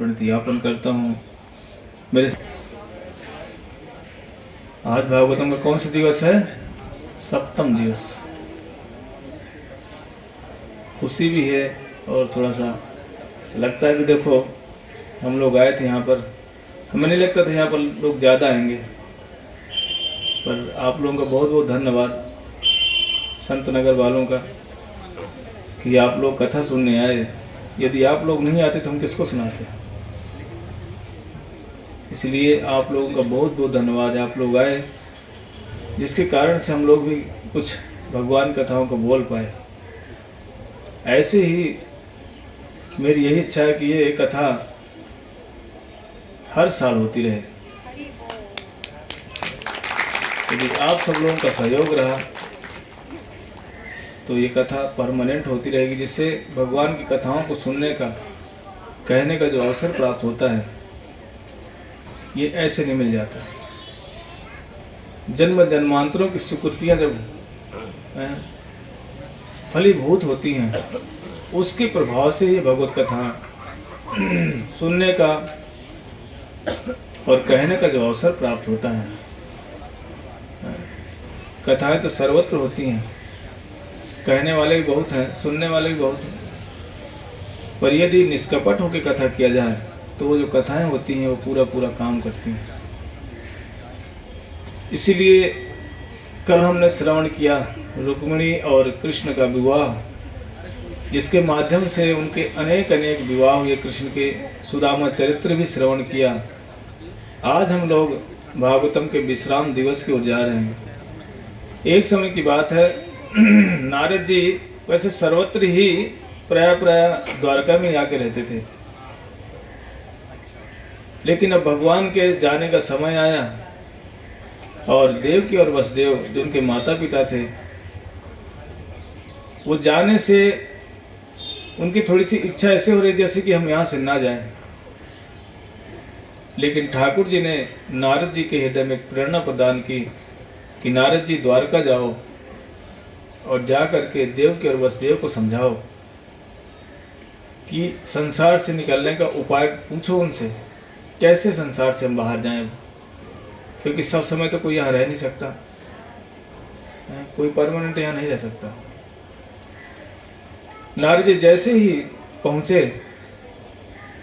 यापन करता हूँ। मेरे आज भागवतम का कौन सा दिवस है? सप्तम दिवस। खुशी भी है और थोड़ा सा लगता है कि देखो हम लोग आए थे यहाँ पर, हमें नहीं लगता था यहाँ पर लोग ज़्यादा आएंगे, पर आप लोगों का बहुत बहुत धन्यवाद संत नगर वालों का कि आप लोग कथा सुनने आए। यदि आप लोग नहीं आते तो हम किसको सुनाते? इसलिए आप लोगों का बहुत बहुत धन्यवाद। आप लोग आए जिसके कारण से हम लोग भी कुछ भगवान कथाओं को बोल पाए। ऐसे ही मेरी यही इच्छा है कि ये कथा हर साल होती रहे। यदि आप सब लोगों का सहयोग रहा तो ये कथा परमानेंट होती रहेगी, जिससे भगवान की कथाओं को सुनने का, कहने का जो अवसर प्राप्त होता है ये ऐसे नहीं मिल जाता। जन्म जन्मांतरों की सुकृतियाँ जब फलीभूत होती हैं, उसके प्रभाव से ये भगवत कथा सुनने का और कहने का जो अवसर प्राप्त होता है। कथाएं तो सर्वत्र होती हैं, कहने वाले भी बहुत हैं, सुनने वाले भी बहुत हैं, पर यदि निष्कपट होकर कथा किया जाए तो वो जो कथाएं होती हैं वो पूरा पूरा काम करती हैं। इसीलिए कल हमने श्रवण किया रुक्मिणी और कृष्ण का विवाह, जिसके माध्यम से उनके अनेक अनेक विवाह हुए। कृष्ण के सुदामा चरित्र भी श्रवण किया। आज हम लोग भागवतम के विश्राम दिवस की ओर जा रहे हैं। एक समय की बात है, नारद जी वैसे सर्वत्र ही प्राय द्वारका में आके रहते थे, लेकिन अब भगवान के जाने का समय आया और देवकी और वसुदेव जो उनके माता पिता थे, वो जाने से उनकी थोड़ी सी इच्छा ऐसे हो रही जैसे कि हम यहाँ से ना जाएं। लेकिन ठाकुर जी ने नारद जी के हृदय में प्रेरणा प्रदान की कि नारद जी द्वारका जाओ और जा करके देवकी और वसुदेव को समझाओ कि संसार से निकलने का उपाय पूछो उनसे, कैसे संसार से हम बाहर जाएं, क्योंकि सब समय तो कोई यहाँ रह नहीं सकता, कोई परमानेंट यहाँ नहीं रह सकता। नारद जी जैसे ही पहुँचे,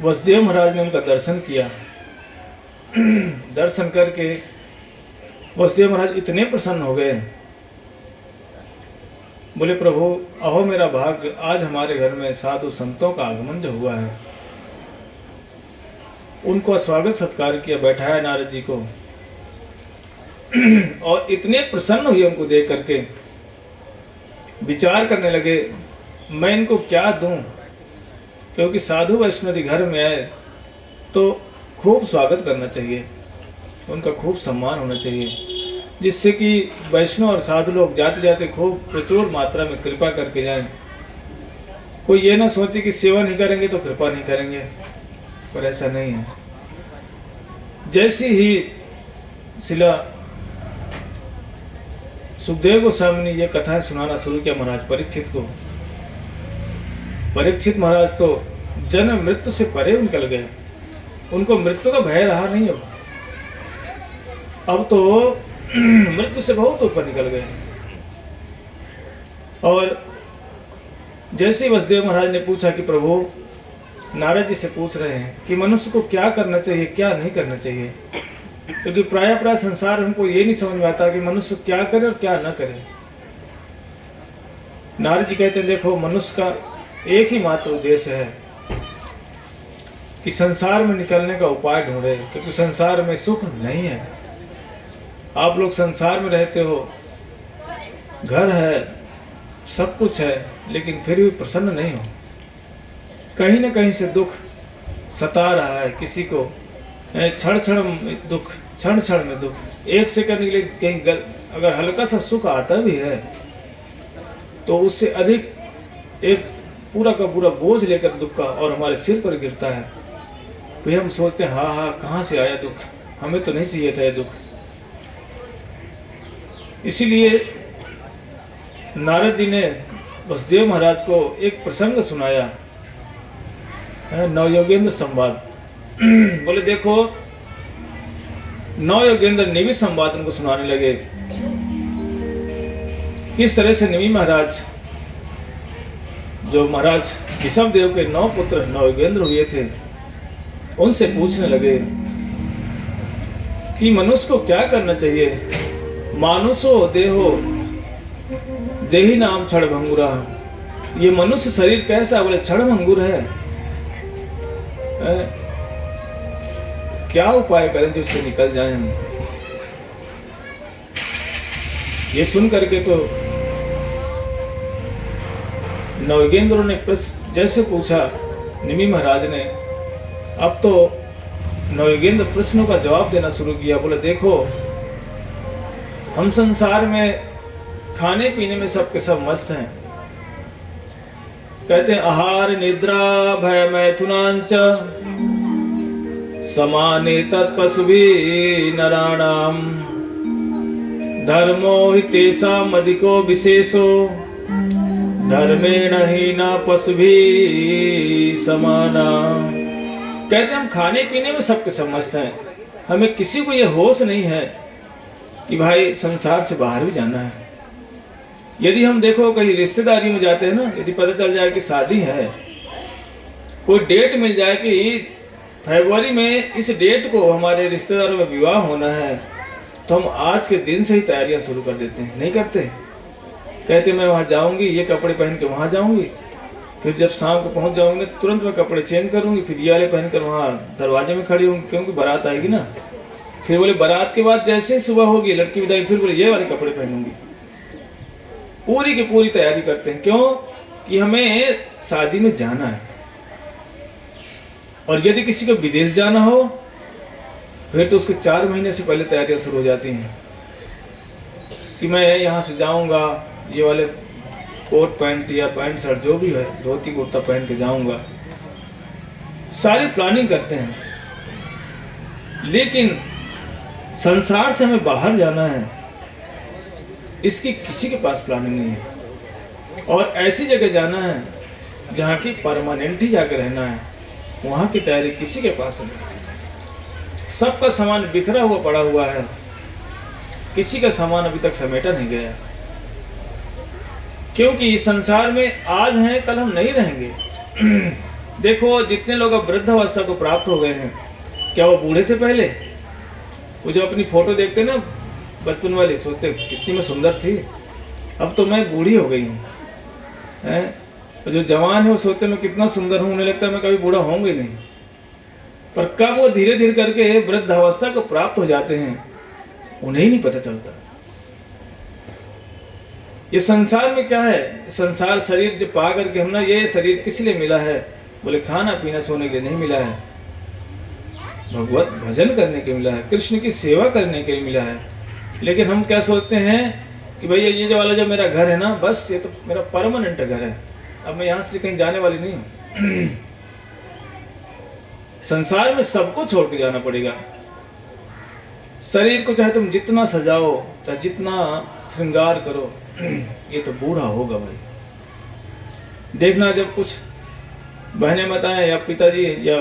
वसुदेव महाराज ने उनका दर्शन किया। दर्शन करके वसुदेव महाराज इतने प्रसन्न हो गए, बोले प्रभु अहो मेरा भाग्य, आज हमारे घर में साधु संतों का आगमन जो हुआ है। उनको स्वागत सत्कार किया, बैठाया नारद जी को, और इतने प्रसन्न हुए उनको देख करके, विचार करने लगे मैं इनको क्या दूं, क्योंकि साधु वैष्णव घर में आए तो खूब स्वागत करना चाहिए, उनका खूब सम्मान होना चाहिए, जिससे कि वैष्णव और साधु लोग जाते जाते खूब प्रचुर मात्रा में कृपा करके जाएं। कोई ये ना सोचे कि सेवा नहीं करेंगे तो कृपा नहीं करेंगे, पर ऐसा नहीं है। जैसे ही शिला सुखदेव गोस्वामी ने ये कथाएं सुनाना शुरू किया महाराज परीक्षित को, परीक्षित महाराज तो जन्म मृत्यु से परे निकल गए, उनको मृत्यु का भय रहा नहीं। अब तो मृत्यु से बहुत ऊपर निकल गए। और जैसे ही वसुदेव महाराज ने पूछा कि प्रभु, नारद जी से पूछ रहे हैं कि मनुष्य को क्या करना चाहिए क्या नहीं करना चाहिए, क्योंकि प्राय संसार हमको ये नहीं समझ में आता कि मनुष्य क्या करे और क्या न करे। नारद जी कहते हैं देखो, मनुष्य का एक ही मात्र उद्देश्य है कि संसार में निकलने का उपाय ढूंढे, क्योंकि संसार में सुख नहीं है। आप लोग संसार में रहते हो, घर है, सब कुछ है, लेकिन फिर भी प्रसन्न नहीं हो। कहीं न कहीं से दुख सता रहा है किसी को, क्षण क्षण में दुख, क्षण क्षण में दुख। एक सेकंड के लिए कहीं अगर हल्का सा सुख आता भी है तो उससे अधिक एक पूरा का पूरा बोझ लेकर दुख का और हमारे सिर पर गिरता है। फिर हम सोचते हैं हाँ कहाँ से आया दुख, हमें तो नहीं चाहिए था ये दुख। इसीलिए नारद जी ने वसुदेव महाराज को एक प्रसंग सुनाया, नवयोगेंद्र संवाद। बोले देखो, नौ योगेंद्र निवि संवाद उनको सुनाने लगे। किस तरह से निवि महाराज, जो महाराज ऋषभदेव के 9 पुत्र 9 योगेंद्र हुए थे, उनसे पूछने लगे कि मनुष्य को क्या करना चाहिए। मानुषो देहो देही नाम क्षणभंगुरा। ये मनुष्य शरीर कैसा? बोले क्षणभंगुर है। क्या उपाय करें जो इससे निकल जाए हम? ये सुन करके तो नवयोगेंद्रों ने जैसे पूछा निमि महाराज ने, अब तो नवयोगेंद्र प्रश्नों का जवाब देना शुरू किया। बोले देखो, हम संसार में खाने पीने में सबके सब मस्त हैं। कहते हैं आहार निद्रा भय मैथुनांच समाने तत्पशुभिः नराणाम धर्मो हि तेषाम् अधिको विशेषो धर्मेण हि न पशुभिः समाना। कहते हम खाने पीने में सबके सब मस्त हैं, हमें किसी को यह होश नहीं है कि भाई संसार से बाहर भी जाना है। यदि हम देखो कहीं रिश्तेदारी में जाते हैं ना, यदि पता चल जाए कि शादी है, कोई डेट मिल जाए कि फरवरी में इस डेट को हमारे रिश्तेदारों में विवाह होना है, तो हम आज के दिन से ही तैयारियां शुरू कर देते हैं। नहीं करते? कहते मैं वहाँ जाऊंगी, ये कपड़े पहन के वहाँ जाऊंगी, फिर जब शाम को पहुँच जाऊंगी तुरंत मैं कपड़े चेंज करूंगी, फिर ये वाले पहनकर वहाँ दरवाजे में खड़ी होंगी, क्योंकि बारात आएगी ना। फिर बोले बारात के बाद जैसे ही सुबह होगी लड़की विदाई, फिर बोले ये वाले कपड़े पहनूंगी। पूरी की पूरी तैयारी करते हैं। क्यों? कि हमें शादी में जाना है। और यदि किसी को विदेश जाना हो फिर तो उसके 4 महीने से पहले तैयारियां शुरू हो जाती हैं कि मैं यहाँ से जाऊँगा, ये वाले कोट पैंट या पैंट शर्ट जो भी है, धोती कुर्ता पहन के जाऊँगा। सारी प्लानिंग करते हैं। लेकिन संसार से हमें बाहर जाना है, इसकी किसी के पास प्लानिंग नहीं है। और ऐसी जगह जाना है जहाँ की परमानेंट ही जाकर रहना है, वहाँ की तैयारी किसी के पास नहीं। सबका सामान बिखरा हुआ पड़ा हुआ है, किसी का सामान अभी तक समेटा नहीं गया। क्योंकि इस संसार में आज हैं कल हम नहीं रहेंगे। देखो जितने लोग अब वृद्धावस्था को प्राप्त हो गए हैं, क्या वो बूढ़े थे पहले? वो जो अपनी फोटो देखते ना बचपन वाली, सोचते कितनी मैं सुंदर थी, अब तो मैं बूढ़ी हो गई हूँ। और जो जवान है वो सोचते मैं कितना सुंदर हूँ, उन्हें लगता है मैं कभी बूढ़ा होंगे नहीं। पर कब वो धीरे धीरे करके वृद्धावस्था को प्राप्त हो जाते हैं, उन्हें ही नहीं पता चलता। ये संसार में क्या है? संसार शरीर जो पा करके हम ना, ये शरीर किस लिए मिला है? बोले खाना पीना सोने के लिए नहीं मिला है, भगवत भजन करने के लिए मिला है, कृष्ण की सेवा करने के लिए मिला है। लेकिन हम क्या सोचते हैं कि भैया ये जो वाला जो मेरा घर है ना, बस ये तो मेरा परमानेंट घर है, अब मैं यहाँ से कहीं जाने वाली नहीं हूँ। संसार में सबको छोड़ के जाना पड़ेगा। शरीर को चाहे तुम जितना सजाओ, चाहे जितना श्रृंगार करो, ये तो बूढ़ा होगा भाई। देखना जब कुछ बहनें बताएं या पिताजी या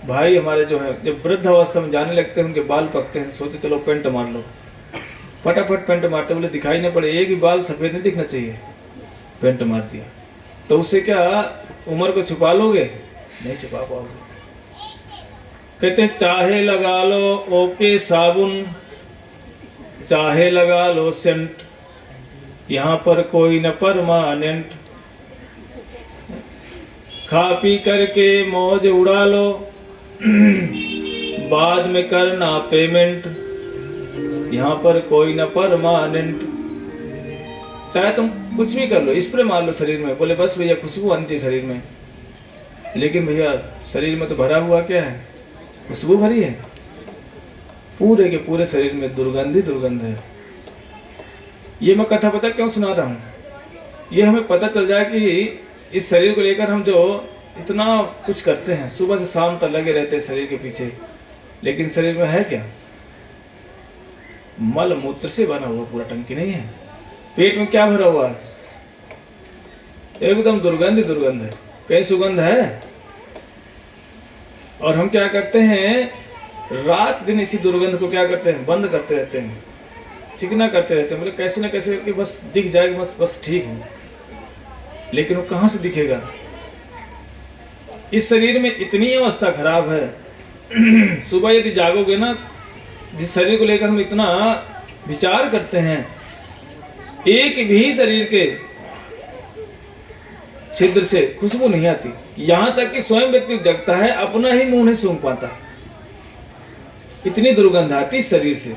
भाई हमारे जो है, जब वृद्ध अवस्था में जाने लगते हैं, उनके बाल पकते हैं, सोचे चलो पेंट मार लो, फटाफट पेंट मारते, बोले दिखाई नहीं पड़े, एक भी बाल सफेद नहीं दिखना चाहिए, पेंट मार दिया। तो उससे क्या उम्र को छुपा लोगे? नहीं छुपा पाओगे। कहते हैं चाहे लगा लो ओके साबुन, चाहे लगा लो सेंट, यहाँ पर कोई न परमानेंट। खा पी करके मौज उड़ा लो, बाद में करना पेमेंट, यहाँ पर कोई न परमानेंट। चाहे तुम कुछ भी कर लो, स्प्रे मार लो शरीर में, बोले बस भैया खुशबू आनी चाहिए शरीर में, लेकिन भैया शरीर में तो भरा हुआ क्या है? खुशबू भरी है। पूरे के पूरे शरीर में दुर्गंध ही दुर्गंध है। ये मैं कथा पता क्यों सुना रहा हूँ? ये हमें पता चल जाए कि इस शरीर को लेकर हम जो इतना कुछ करते हैं, सुबह से शाम तक लगे रहते हैं शरीर के पीछे, लेकिन शरीर में है क्या? मल मूत्र से बना हुआ पूरा टंकी नहीं है। पेट में क्या भरा हुआ है? एकदम दुर्गंध ही दुर्गंध है। कहीं सुगंध है? और हम क्या करते हैं, रात दिन इसी दुर्गंध को क्या करते हैं, बंद करते रहते हैं, चिकना करते रहते हैं, मतलब कैसे ना कैसे करके बस दिख जाएगी, बस बस ठीक है। लेकिन वो कहाँ से दिखेगा? इस शरीर में इतनी अवस्था खराब है सुबह यदि जागोगे ना, जिस शरीर को लेकर हम इतना विचार करते हैं, एक भी शरीर के छिद्र से खुशबू नहीं आती। यहां तक कि स्वयं व्यक्ति जगता है, अपना ही मुंह नहीं सूंघ पाता, इतनी दुर्गंध आती इस शरीर से।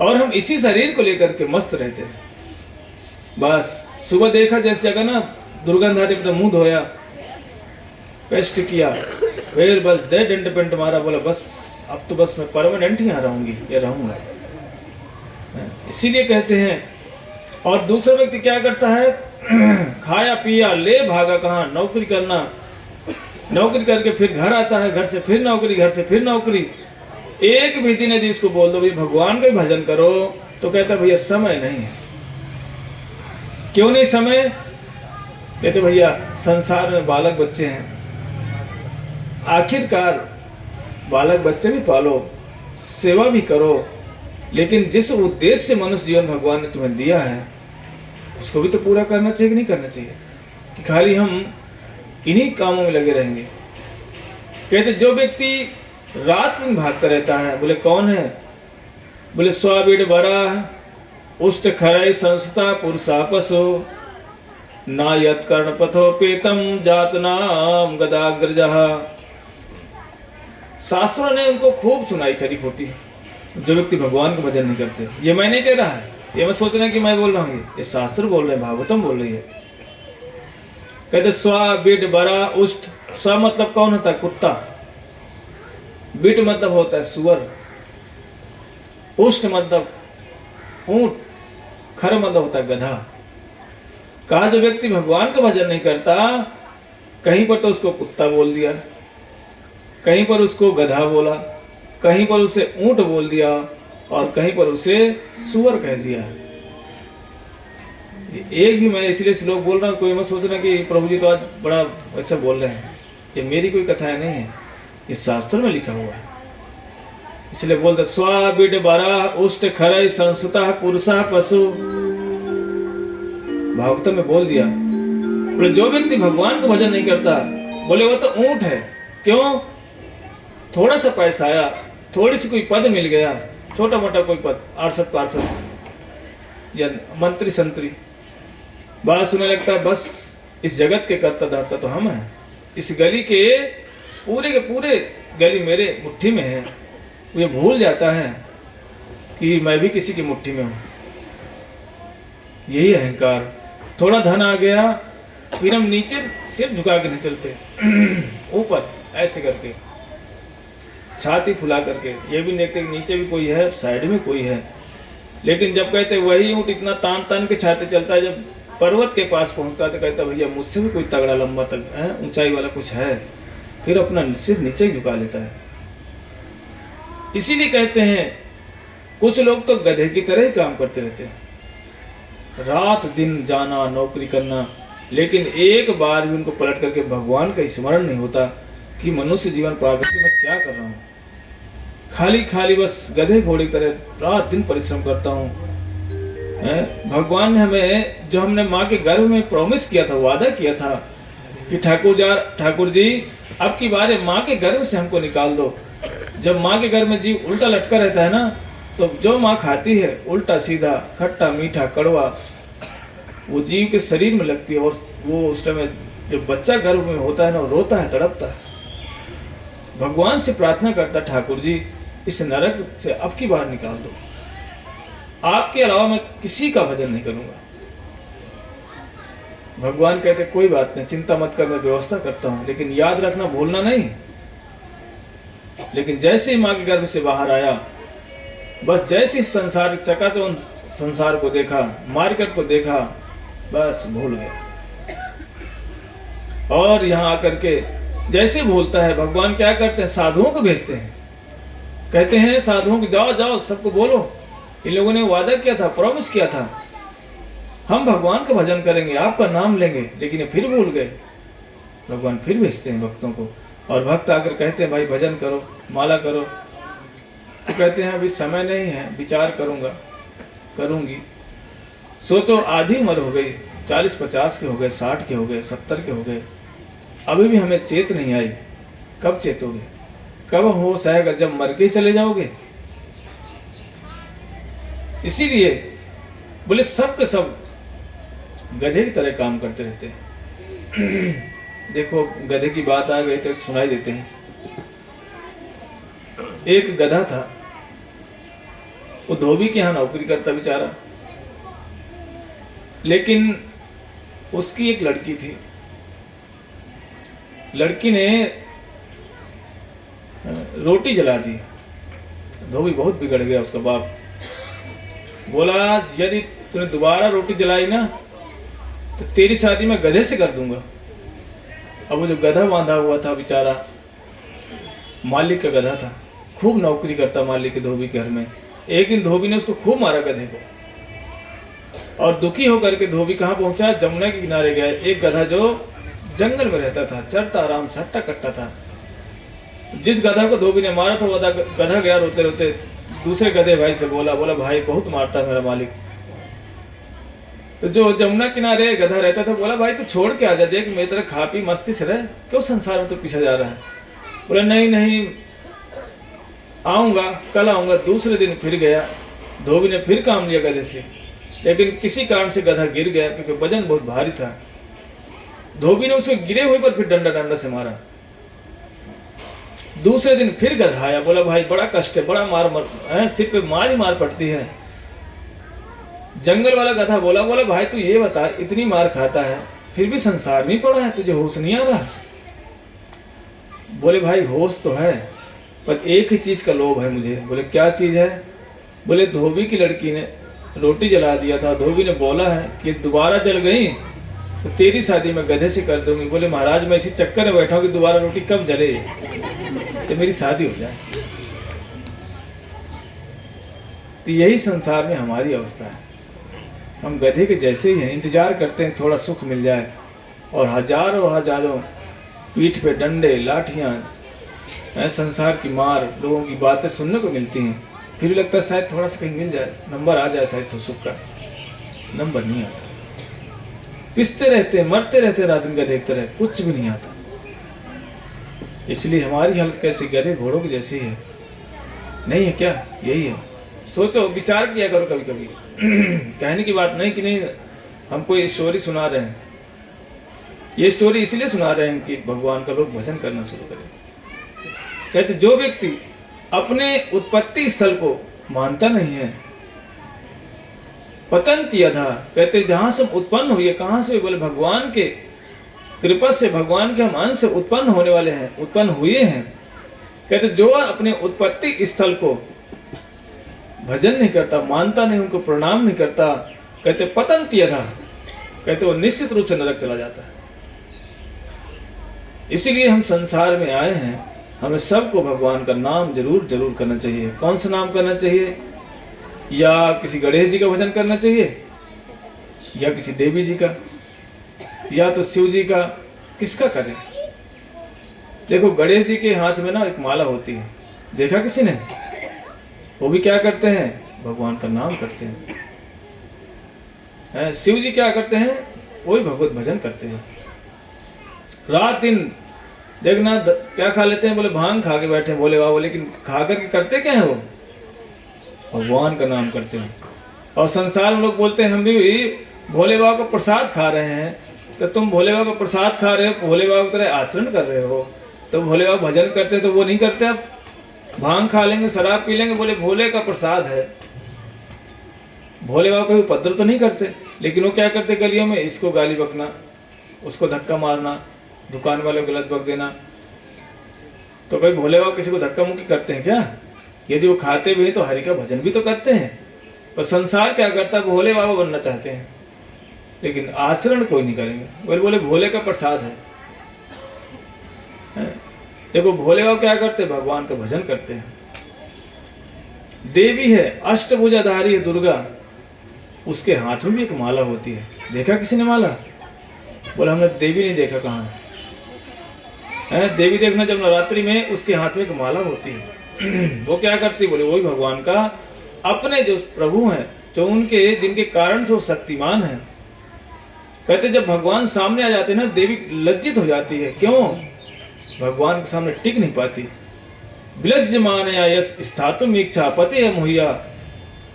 और हम इसी शरीर को लेकर के मस्त रहते हैं। बस सुबह देखा जैसे जगह ना दुर्गंध आती, अपना मुंह धोया, पेस्ट किया, फिर बस दे डेंट पेंट मारा, बोला बस अब तो बस मैं परमानेंट ही यहाँ रहूंगी या रहूंगा। इसीलिए कहते हैं। और दूसरा व्यक्ति क्या करता है, खाया पिया ले भागा कहाँ, नौकरी करना, नौकरी करके फिर घर आता है, घर से फिर नौकरी, घर से फिर नौकरी। एक भी दिन यदि उसको बोल दो भाई भगवान का भजन करो, तो कहता भैया समय नहीं है। क्यों नहीं समय? कहते भैया संसार में बालक बच्चे हैं, आखिरकार बालक बच्चे भी पालो, सेवा भी करो, लेकिन जिस उद्देश्य से मनुष्य जीवन भगवान ने तुम्हें दिया है उसको भी तो पूरा करना चाहिए कि नहीं करना चाहिए, कि खाली हम इन्हीं कामों में लगे रहेंगे। कहते जो व्यक्ति रात दिन भागता रहता है, बोले कौन है? बोले स्वाबीड बरा उष्ट खराई संस्था पुरुषा पशु ना यत कर्ण पथोपेतम जात नाम गदाग्रजः। शास्त्रों ने उनको खूब सुनाई खरी खोटी, जो व्यक्ति भगवान का भजन नहीं करते। ये मैं नहीं कह रहा है, ये मैं सोच रहा है कि मैं बोल रहा हूँ, ये शास्त्र बोल रहे हैं, भागवतम बोल रही है। कहते स्व बिड बरा उष्ट। स्व मतलब कौन होता है? कुत्ता। बिट मतलब होता है सुअर। उष्ट मतलब ऊंट। खर मतलब होता है गधा। कहा जो व्यक्ति भगवान का भजन नहीं करता, कहीं पर तो उसको कुत्ता बोल दिया, कहीं पर उसको गधा बोला, कहीं पर उसे ऊंट बोल दिया, और कहीं पर उसे सुअर कह दिया। एक भी मैं इसलिए श्लोक बोल रहा हूँ, कोई मत सोचना कि प्रभु जी तो आज बड़ा ऐसा बोल रहे हैं। ये मेरी कोई कथाएं नहीं है, ये शास्त्र में लिखा हुआ है। इसलिए बोलते स्वाबिड बरा उष्ट खरई संसुता पुरुषा पशु। भागवत में बोल दिया। बोले जो व्यक्ति भगवान का भजन नहीं करता, बोले वो तो ऊंट है। क्यों? थोड़ा सा पैसा आया, थोड़ी सी कोई पद मिल गया, छोटा मोटा कोई पद, आर्षद पार्षद या मंत्री संतरी, बात सुनने लगता है बस इस जगत के कर्ता धर्ता तो हम हैं, इस गली के पूरे गली मेरे मुट्ठी में है। ये भूल जाता है कि मैं भी किसी की मुट्ठी में हूँ। यही अहंकार। थोड़ा धन आ गया, फिर हम नीचे सिर झुका के नहीं चलते, ऊपर ऐसे करके छाती फुला करके, ये भी देखते कि नीचे भी कोई है, साइड में कोई है। लेकिन जब कहते वही ऊँट इतना तान तान के छाते चलता है, जब पर्वत के पास पहुंचता है तो कहता भैया मुझसे भी कोई तगड़ा लंबा तक है, ऊंचाई वाला कुछ है, फिर अपना सिर नीचे झुका लेता है। इसीलिए कहते हैं कुछ लोग तो गधे की तरह ही काम करते रहते हैं, रात दिन जाना, नौकरी करना, लेकिन एक बार भी उनको पलट करके भगवान का स्मरण नहीं होता कि मनुष्य जीवन प्राप्त करके मैं क्या कर रहा हूँ। खाली खाली बस गधे घोड़े की तरह रात दिन परिश्रम करता हूँ। भगवान ने हमें, जो हमने माँ के गर्भ में प्रॉमिस किया था, वादा किया था कि ठाकुर जी अब की बार माँ के गर्भ से हमको निकाल दो। जब माँ के गर्भ में जीव उल्टा लटका रहता है ना, तो जो माँ खाती है उल्टा सीधा, खट्टा मीठा कड़वा, वो जीव के शरीर में लगती है, और वो उस टाइम जो बच्चा गर्भ में होता है ना, वो रोता है, तड़पता है, भगवान से प्रार्थना करता, ठाकुर जी इस नरक से अब की बार निकाल दो, आपके अलावा मैं किसी का भजन नहीं करूंगा। भगवान कहते कोई बात नहीं, चिंता मत कर, मैं व्यवस्था करता हूं, लेकिन याद रखना, भूलना नहीं। लेकिन जैसे ही माँ के गर्भ से बाहर आया, बस जैसे इस संसार चकाचौंध संसार को देखा, मार्केट को देखा, बस भूल गया। और यहाँ आकर के जैसे भूलता है, भगवान क्या करते हैं, साधुओं को भेजते हैं। कहते हैं साधुओं को जाओ जाओ सबको बोलो, इन लोगों ने वादा किया था, प्रॉमिस किया था, हम भगवान का भजन करेंगे, आपका नाम लेंगे, लेकिन ये फिर भूल गए। भगवान फिर भेजते हैं भक्तों को, और भक्त आकर कहते हैं भाई भजन करो, माला करो, तो कहते हैं अभी समय नहीं है, विचार करूंगा, करूंगी। सोचो आधी उम्र हो गई, 40-50 के हो गए, 60 के हो गए, 70 के हो गए, अभी भी हमें चेत नहीं आई। कब चेतोगे? कब होश आएगा? जब मर के चले जाओगे। इसीलिए बोले सब के सब गधे की तरह काम करते रहते हैं। देखो गधे की बात आ गई तो सुनाई देते हैं। एक गधा था, वो धोबी के यहाँ नौकरी करता बेचारा, लेकिन उसकी एक लड़की थी। लड़की ने रोटी जला दी। धोबी बहुत बिगड़ गया। उसका बाप बोला यदि तूने दोबारा रोटी जलाई ना तो तेरी शादी मैं गधे से कर दूंगा। अब वो जो गधा बांधा हुआ था बेचारा, मालिक का गधा था, खूब नौकरी करता मालिक के धोबी के घर में। एक दिन धोबी ने उसको खूब मारा गधे को, और दुखी होकर के धोबी कहाँ पहुंचा? जमुना के किनारे गया। एक गधा जो जंगल में रहता था, चरता आराम से, हट्टा कट्टा था। जिस गधा को धोबी ने मारा था वो गधा गया रोते रोते दूसरे गधे भाई से बोला भाई बहुत मारता है मेरा मालिक। तो जो जमुना किनारे गधा रहता था बोला भाई तू छोड़ के आ जा, देख मेरी तरह खा पी मस्ती से रह, क्यों संसार में तो पीछे जा रहा है। बोला नहीं आऊंगा, कल आऊंगा। दूसरे दिन फिर गया। धोबी ने फिर काम लिया गधे से, लेकिन किसी कारण से गधा गिर गया क्योंकि वजन बहुत भारी था। धोबी ने उसे गिरे हुए पर फिर डंडा से मारा। दूसरे दिन फिर गधा आया, बोला भाई बड़ा कष्ट है, बड़ा मार सिर पे मार ही मार पड़ती है। जंगल वाला गधा बोला भाई तू ये बता, इतनी मार खाता है फिर भी संसार नहीं पड़ा है, तुझे होश नहीं आ रहा? बोले भाई होश तो है, पर एक ही चीज का लोभ है मुझे। बोले क्या चीज है? बोले धोबी की लड़की ने रोटी जला दिया था, धोबी ने बोला है कि दोबारा जल गई तो तेरी शादी मैं गधे से कर दूंगी। बोले महाराज मैं इसी चक्कर में बैठा हूं कि दोबारा रोटी कब जले तो मेरी शादी हो जाए। तो यही संसार में हमारी अवस्था है। हम गधे के जैसे ही हैं, इंतजार करते हैं थोड़ा सुख मिल जाए, और हजारों पीठ पे डंडे लाठियां, संसार की मार, लोगों की बातें सुनने को मिलती हैं। फिर लगता है शायद थोड़ा सा कहीं मिल जाए, नंबर आ जाए शायद तो सुख का। नंबर नहीं आता, पिसते रहते हैं, मरते रहते हैं, रात दिन गधे की तरह, कुछ भी नहीं आता। इसलिए हमारी हालत कैसी? गधे घोड़ों की जैसी है, नहीं है क्या? यही है। सोचो, विचार किया करो कभी कभी। कहने की बात नहीं कि नहीं हम कोई स्टोरी सुना रहे हैं। ये स्टोरी इसलिए सुना रहे हैं कि भगवान का लोग भजन करना शुरू करें। कहते जो व्यक्ति अपने उत्पत्ति स्थल को मानता नहीं है, पतंति अधा, कहते जहां से उत्पन्न हुए, कहां से? बोले भगवान के कृपा से, भगवान के हम अंश से उत्पन्न होने वाले हैं, उत्पन्न हुए हैं। कहते जो अपने उत्पत्ति स्थल को भजन नहीं करता, मानता नहीं, उनको प्रणाम नहीं करता, कहते पतंति अधा, कहते वो निश्चित रूप से नरक चला जाता है। इसीलिए हम संसार में आए हैं, हमें सबको भगवान का नाम जरूर करना चाहिए। कौन सा नाम करना चाहिए? या किसी गणेश जी का भजन करना चाहिए, या किसी देवी जी का, या तो शिव जी का, किसका करें? देखो गणेश जी के हाथ में ना एक माला होती है, देखा किसी ने? वो भी क्या करते हैं? भगवान का नाम करते हैं। शिव जी क्या करते हैं? वही भगवत भजन करते हैं। रात दिन देखना क्या खा लेते हैं? बोले भांग खा के बैठे बोले वाह, लेकिन खा करके करते क्या है? वो भगवान का नाम करते हैं। और संसार में लोग बोलते हैं हम भी भोले बाबा का प्रसाद खा रहे हैं। तो तुम भोले बाबा का प्रसाद खा रहे हो, भोले बाबा की तरह आचरण कर रहे हो, तो भोले बाबा भजन करते हैं तो वो नहीं करते। अब भांग खा लेंगे, शराब पी लेंगे, बोले भोले का प्रसाद है, भोले बाबा कोई उपद्रव तो नहीं करते, लेकिन वो क्या करते गलियों में? इसको गाली बकना, उसको धक्का मारना, दुकान वाले को गलत बक देना। तो भाई भोले बाबा किसी को धक्का मुक्की करते हैं क्या? यदि वो खाते भी हैं तो हरि का भजन भी तो करते हैं। और संसार क्या करता है? भोले बाबा बनना चाहते हैं, लेकिन आचरण कोई नहीं करेंगे। बोले भोले का प्रसाद है। देखो भोले बाबा क्या करते हैं? भगवान का भजन करते हैं। देवी है, अष्टभुजाधारी है दुर्गा, उसके हाथ में भी एक माला होती है। देखा किसी ने माला? बोला हमने देवी नहीं देखा। कहाँ है? देवी देखना जब नवरात्रि में उसके हाथ में एक माला होती है, वो क्या करती है, बोले वही भगवान का अपने जो प्रभु हैं, जो उनके जिनके कारण से वो शक्तिमान है। कहते जब भगवान सामने आ जाते हैं ना, देवी लज्जित हो जाती है। क्यों? भगवान के सामने टिक नहीं पाती। विलज्जमान यस स्थातुम इच्छा पते मोहिया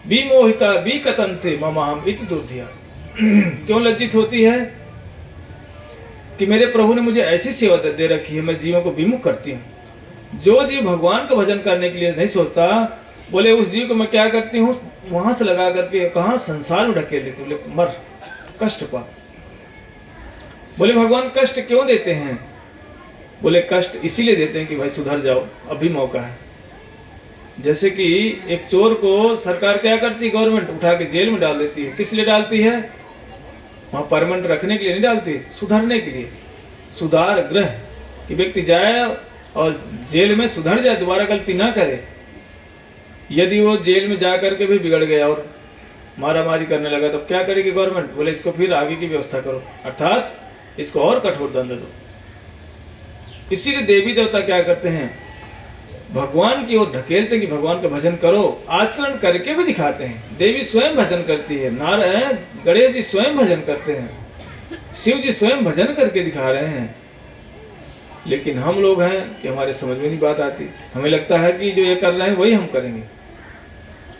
विमोहिता विकतंते ममाहम इति दुर्धिया। क्यों लज्जित होती है? कि मेरे प्रभु ने मुझे ऐसी सेवा दे रखी है, मैं जीवों को विमुख करती हूँ। जो जीव भगवान का भजन करने के लिए नहीं सोचता, बोले उस जीव को मैं क्या करती हूँ, वहां से लगा करके कहाँ संसार में ढकेल देती हूँ, बोले मर, कष्ट पा। बोले भगवान कष्ट क्यों देते हैं? बोले कष्ट इसीलिए देते हैं कि भाई सुधर जाओ, अभी मौका है। जैसे कि एक चोर को सरकार क्या करती है, गवर्नमेंट उठा के जेल में डाल देती है। किस लिए डालती है? वहां परमानेंट रखने के लिए नहीं डालती, सुधरने के लिए। सुधार गृह कि व्यक्ति जाए और जेल में सुधर जाए, दोबारा गलती ना करे। यदि वो जेल में जा करके भी बिगड़ गया और मारामारी करने लगा, तो क्या करेगी गवर्नमेंट? बोले इसको फिर आगे की व्यवस्था करो, अर्थात इसको और कठोर दंड दो। इसीलिए देवी देवता क्या करते हैं, भगवान की ओर ढकेलते कि भगवान का भजन करो। आचरण करके भी दिखाते हैं। देवी स्वयं भजन करती है, नारायण गणेश जी स्वयं भजन करते हैं, शिव जी स्वयं भजन करके दिखा रहे हैं। लेकिन हम लोग हैं कि हमारे समझ में नहीं बात आती। हमें लगता है कि जो ये कर रहे हैं वही हम करेंगे।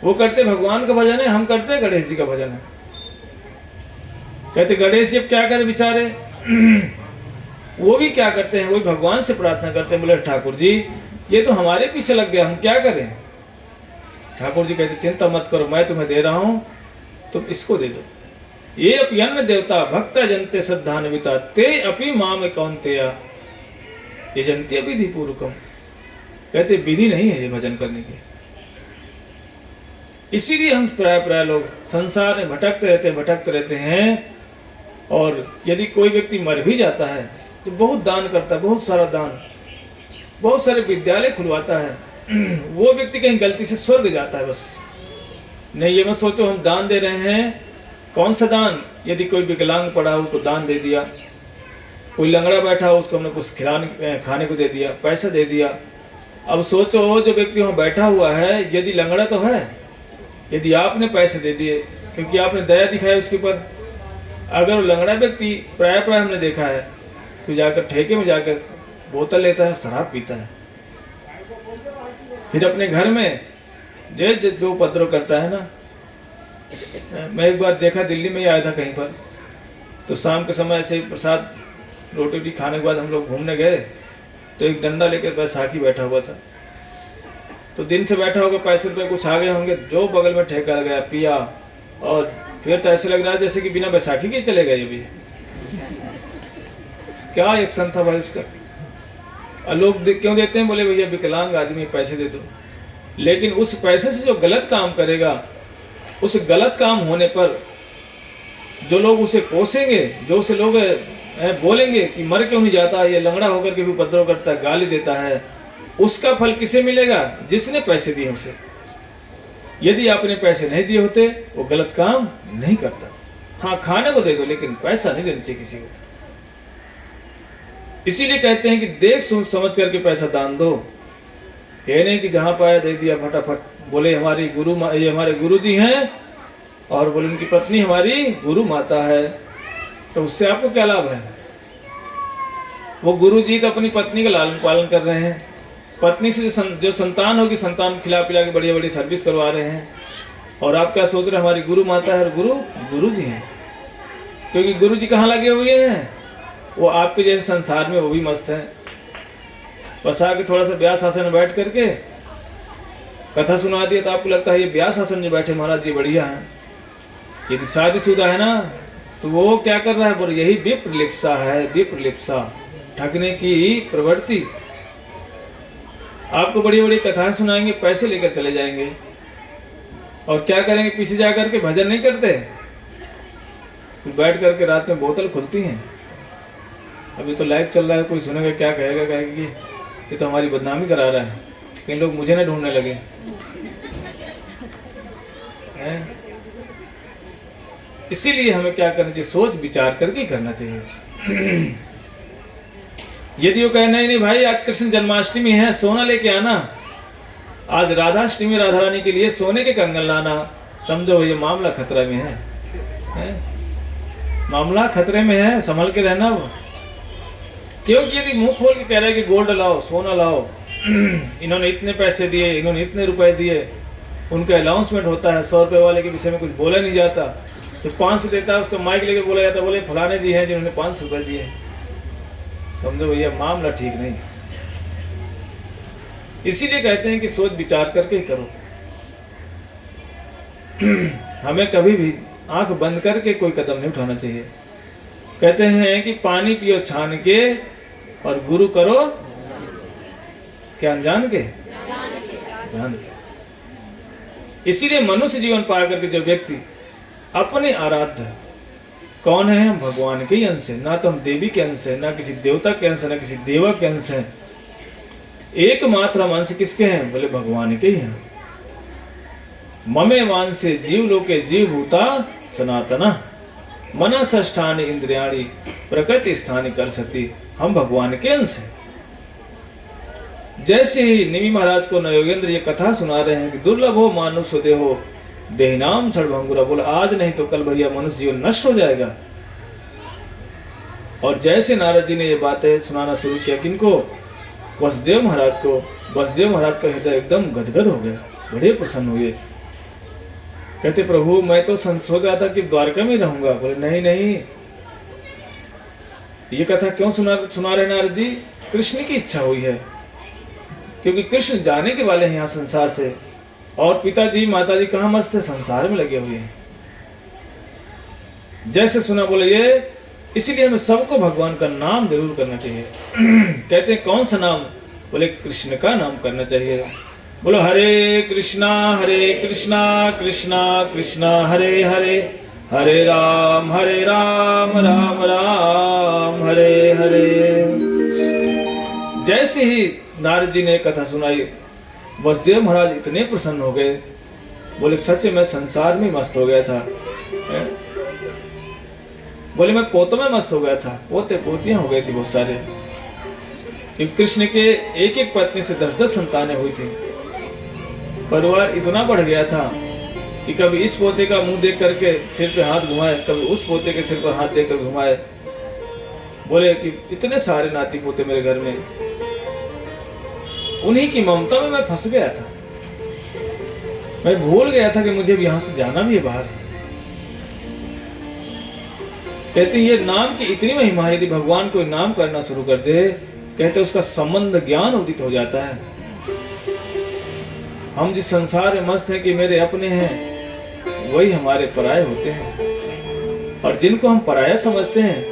वो करते भगवान का भजन है, हम करते गणेश जी का भजन है। कहते गणेश जी अब क्या करें बेचारे, वो भी क्या करते हैं, वही भगवान से प्रार्थना करते हैं। बोले ठाकुर जी ये तो हमारे पीछे लग गया, हम क्या करें? ठाकुर जी कहते चिंता मत करो, मैं तुम्हें दे रहा हूं, तुम इसको दे दो। ये अपि अन्य देवता भक्ता जनते श्रद्धान्विता ते अपि माम कौन्तेया ये जनते विधि पूर्वकम। कहते विधि नहीं है ये भजन करने की। इसीलिए हम प्राय लोग संसार में भटकते रहते हैं। और यदि कोई व्यक्ति मर भी जाता है तो बहुत दान करता है, बहुत सारा दान, बहुत सारे विद्यालय खुलवाता है। वो व्यक्ति कहीं गलती से स्वर्ग जाता है बस। नहीं ये मत सोचो हम दान दे रहे हैं। कौन सा दान? यदि कोई विकलांग पड़ा उसको दान दे दिया, कोई लंगड़ा बैठा हो उसको हमने कुछ खाने को दे दिया, पैसा दे दिया। अब सोचो जो व्यक्ति वहाँ बैठा हुआ है, यदि लंगड़ा तो है, यदि आपने पैसे दे दिए क्योंकि आपने दया दिखाई उसके ऊपर, अगर वो लंगड़ा व्यक्ति प्राय हमने देखा है तो जाकर ठेके में जाकर बोतल लेता है, शराब पीता है, फिर अपने घर में जो उपद्रव करता है ना। मैं एक बार देखा, दिल्ली में ही आया था कहीं पर, तो शाम के समय ऐसे प्रसाद रोटी खाने के बाद हम लोग घूमने गए, तो एक डंडा लेकर बैसाखी बैठा हुआ था। तो दिन से बैठा होगा, पैसे रुपये कुछ आ गए होंगे, जो बगल में ठेका लग गया, पिया, और फिर तो ऐसे लग रहा है जैसे कि बिना बैसाखी के चले गए। भी क्या एक्शन था भाई उसका। और लोग क्यों देते हैं? बोले भैया विकलांग आदमी पैसे दे दो। लेकिन उस पैसे से जो गलत काम करेगा, उस गलत काम होने पर जो लोग उसे कोसेंगे, जो उसे लोग बोलेंगे कि मर क्यों नहीं जाता, ये लंगड़ा होकर के भी उपद्रव करता है, गाली देता है, उसका फल किसे मिलेगा? जिसने पैसे दिए उसे। यदि आपने पैसे नहीं दिए होते वो गलत काम नहीं करता। हाँ खाने को दे दो लेकिन पैसा नहीं देना चाहिए किसी को। इसीलिए कहते हैं कि देख सोच समझ करके पैसा दान दो। ये नहीं कि जहां पाया दे दिया फटाफट। बोले हमारी ये हमारे गुरु जी हैं और बोले उनकी पत्नी हमारी गुरु माता है, तो उससे आपको क्या लाभ है? वो गुरु जी तो अपनी पत्नी का लालन पालन कर रहे हैं, पत्नी से जो संतान होगी संतान खिला पिला के बढ़िया बढ़िया सर्विस करवा रहे हैं। और आप क्या सोच रहे हैं हमारी गुरु माता है और गुरु जी हैं। क्योंकि गुरु जी कहाँ लगे हुए हैं? वो आपके जैसे संसार में वो भी मस्त हैं। बस आके थोड़ा सा ब्यास आसन में बैठ करके कथा सुना दिया तो आपको लगता है ये ब्यास आसन में बैठे महाराज जी बढ़िया हैं। यदि शादीशुदा है ना तो वो क्या कर रहा है? बोले यही विप्रलिप्सा है, विप्रलिप्सा, ठगने की प्रवृत्ति। आपको बड़ी बड़ी कथाएं सुनाएंगे, पैसे लेकर चले जाएंगे, और क्या करेंगे? पीछे जा करके भजन नहीं करते, बैठ करके रात में बोतल खुलती हैं। अभी तो लाइव चल रहा है, कोई सुनेगा क्या कहेगा कि ये तो हमारी बदनामी करा रहा है, कई लोग मुझे ना ढूंढने लगे हैं। इसीलिए हमें क्या करना चाहिए? सोच विचार करके करना चाहिए। यदि वो कहे नहीं नहीं भाई आज कृष्ण जन्माष्टमी है, सोना लेके आना, आज राधाष्टमी राधा रानी के लिए सोने के कंगन लाना, समझो ये मामला खतरे में है? मामला खतरे में है, संभल के रहना वो। क्योंकि यदि मुंह खोल के कह रहे हैं कि गोल्ड लाओ, सोना लाओ, इन्होंने इतने पैसे दिए, इन्होंने इतने रुपए दिए, उनका अनाउंसमेंट होता है, 100 रुपए वाले के विषय में कुछ बोला नहीं जाता, तो 500 देता है उसको माइक लेके बोला जाता है, बोले फलाने जी हैं जिन्होंने 500 रुपए दिए। समझो भैया मामला ठीक नहीं। इसीलिए कहते हैं कि सोच विचार करके ही करो। हमें कभी भी आंख बंद करके कोई कदम नहीं उठाना चाहिए। कहते हैं कि पानी पियो छान के और गुरु करो क्या अनजान के, जान के। इसीलिए मनुष्य जीवन पा करके जो व्यक्ति अपने आराध्य कौन है, हम भगवान के ही अंश है, ना तो हम देवी के अंश है, ना किसी देवता के अंश है, ना किसी देवा के अंश है। एकमात्र हम अंश किसके हैं, बोले भगवान के ही हैं। ममे वांसे जीव लोके जीव भूता सनातना मना षष्ठानि इंद्रियाणि प्रकृति स्थानि कर सती। हम भगवान के अंश हैं। जैसे ही निमि महाराज को नयोगेंद्र ये कथा सुना रहे हैं कि दुर्लभ हो मानुष देहो देहनाम क्षणभंगुरा, बोला आज नहीं तो कल भैया मनुष्य जीवन नष्ट हो जाएगा। और जैसे नारद जी ने ये बातें सुनाना शुरू किया, किनको, वसुदेव महाराज को, वसुदेव महाराज का हृदय एकदम गदगद हो गया, बड़े प्रसन्न हुए। कहते प्रभु मैं तो सोच रहा था कि द्वारका में रहूंगा। बोले नहीं नहीं, ये कथा क्यों सुना रहे नारद जी, कृष्ण की इच्छा हुई है, क्योंकि कृष्ण जाने के वाले हैं यहाँ संसार से, और पिताजी माताजी कहाँ मस्त है, संसार में लगे हुए हैं। जैसे सुना बोले ये, इसीलिए हमें सबको भगवान का नाम जरूर करना चाहिए। कहते हैं कौन सा नाम, बोले कृष्ण का नाम करना चाहिए। बोलो हरे कृष्णा कृष्णा कृष्णा हरे हरे, हरे राम राम राम हरे हरे। जैसे ही नारद जी ने कथा सुनाई, वसुदेव महाराज इतने प्रसन्न हो गए, बोले सच मैं संसार में मस्त हो गया था। बोले मैं पोतों में मस्त हो गया था, पोते पोतियां हो गई थी बहुत सारे, क्योंकि कृष्ण के एक एक पत्नी से 10-10 संतानें हुई थी। परिवार इतना बढ़ गया था कि कभी इस पोते का मुंह देख करके सिर पे हाथ घुमाए, कभी उस पोते के सिर पर हाथ देकर घुमाए। बोले कि इतने सारे नाती पोते मेरे घर में, उन्हीं की ममता में मैं फंस गया था। मैं भूल गया था कि मुझे यहाँ से जाना भी है बाहर। कहते ये नाम की इतनी महिमा है, यदि भगवान कोई नाम करना शुरू कर दे, कहते उसका संबंध ज्ञान उदित हो जाता है। हम जिस संसार में मस्त हैं कि मेरे अपने हैं, वही हमारे पराये होते हैं, और जिनको हम पराया समझते हैं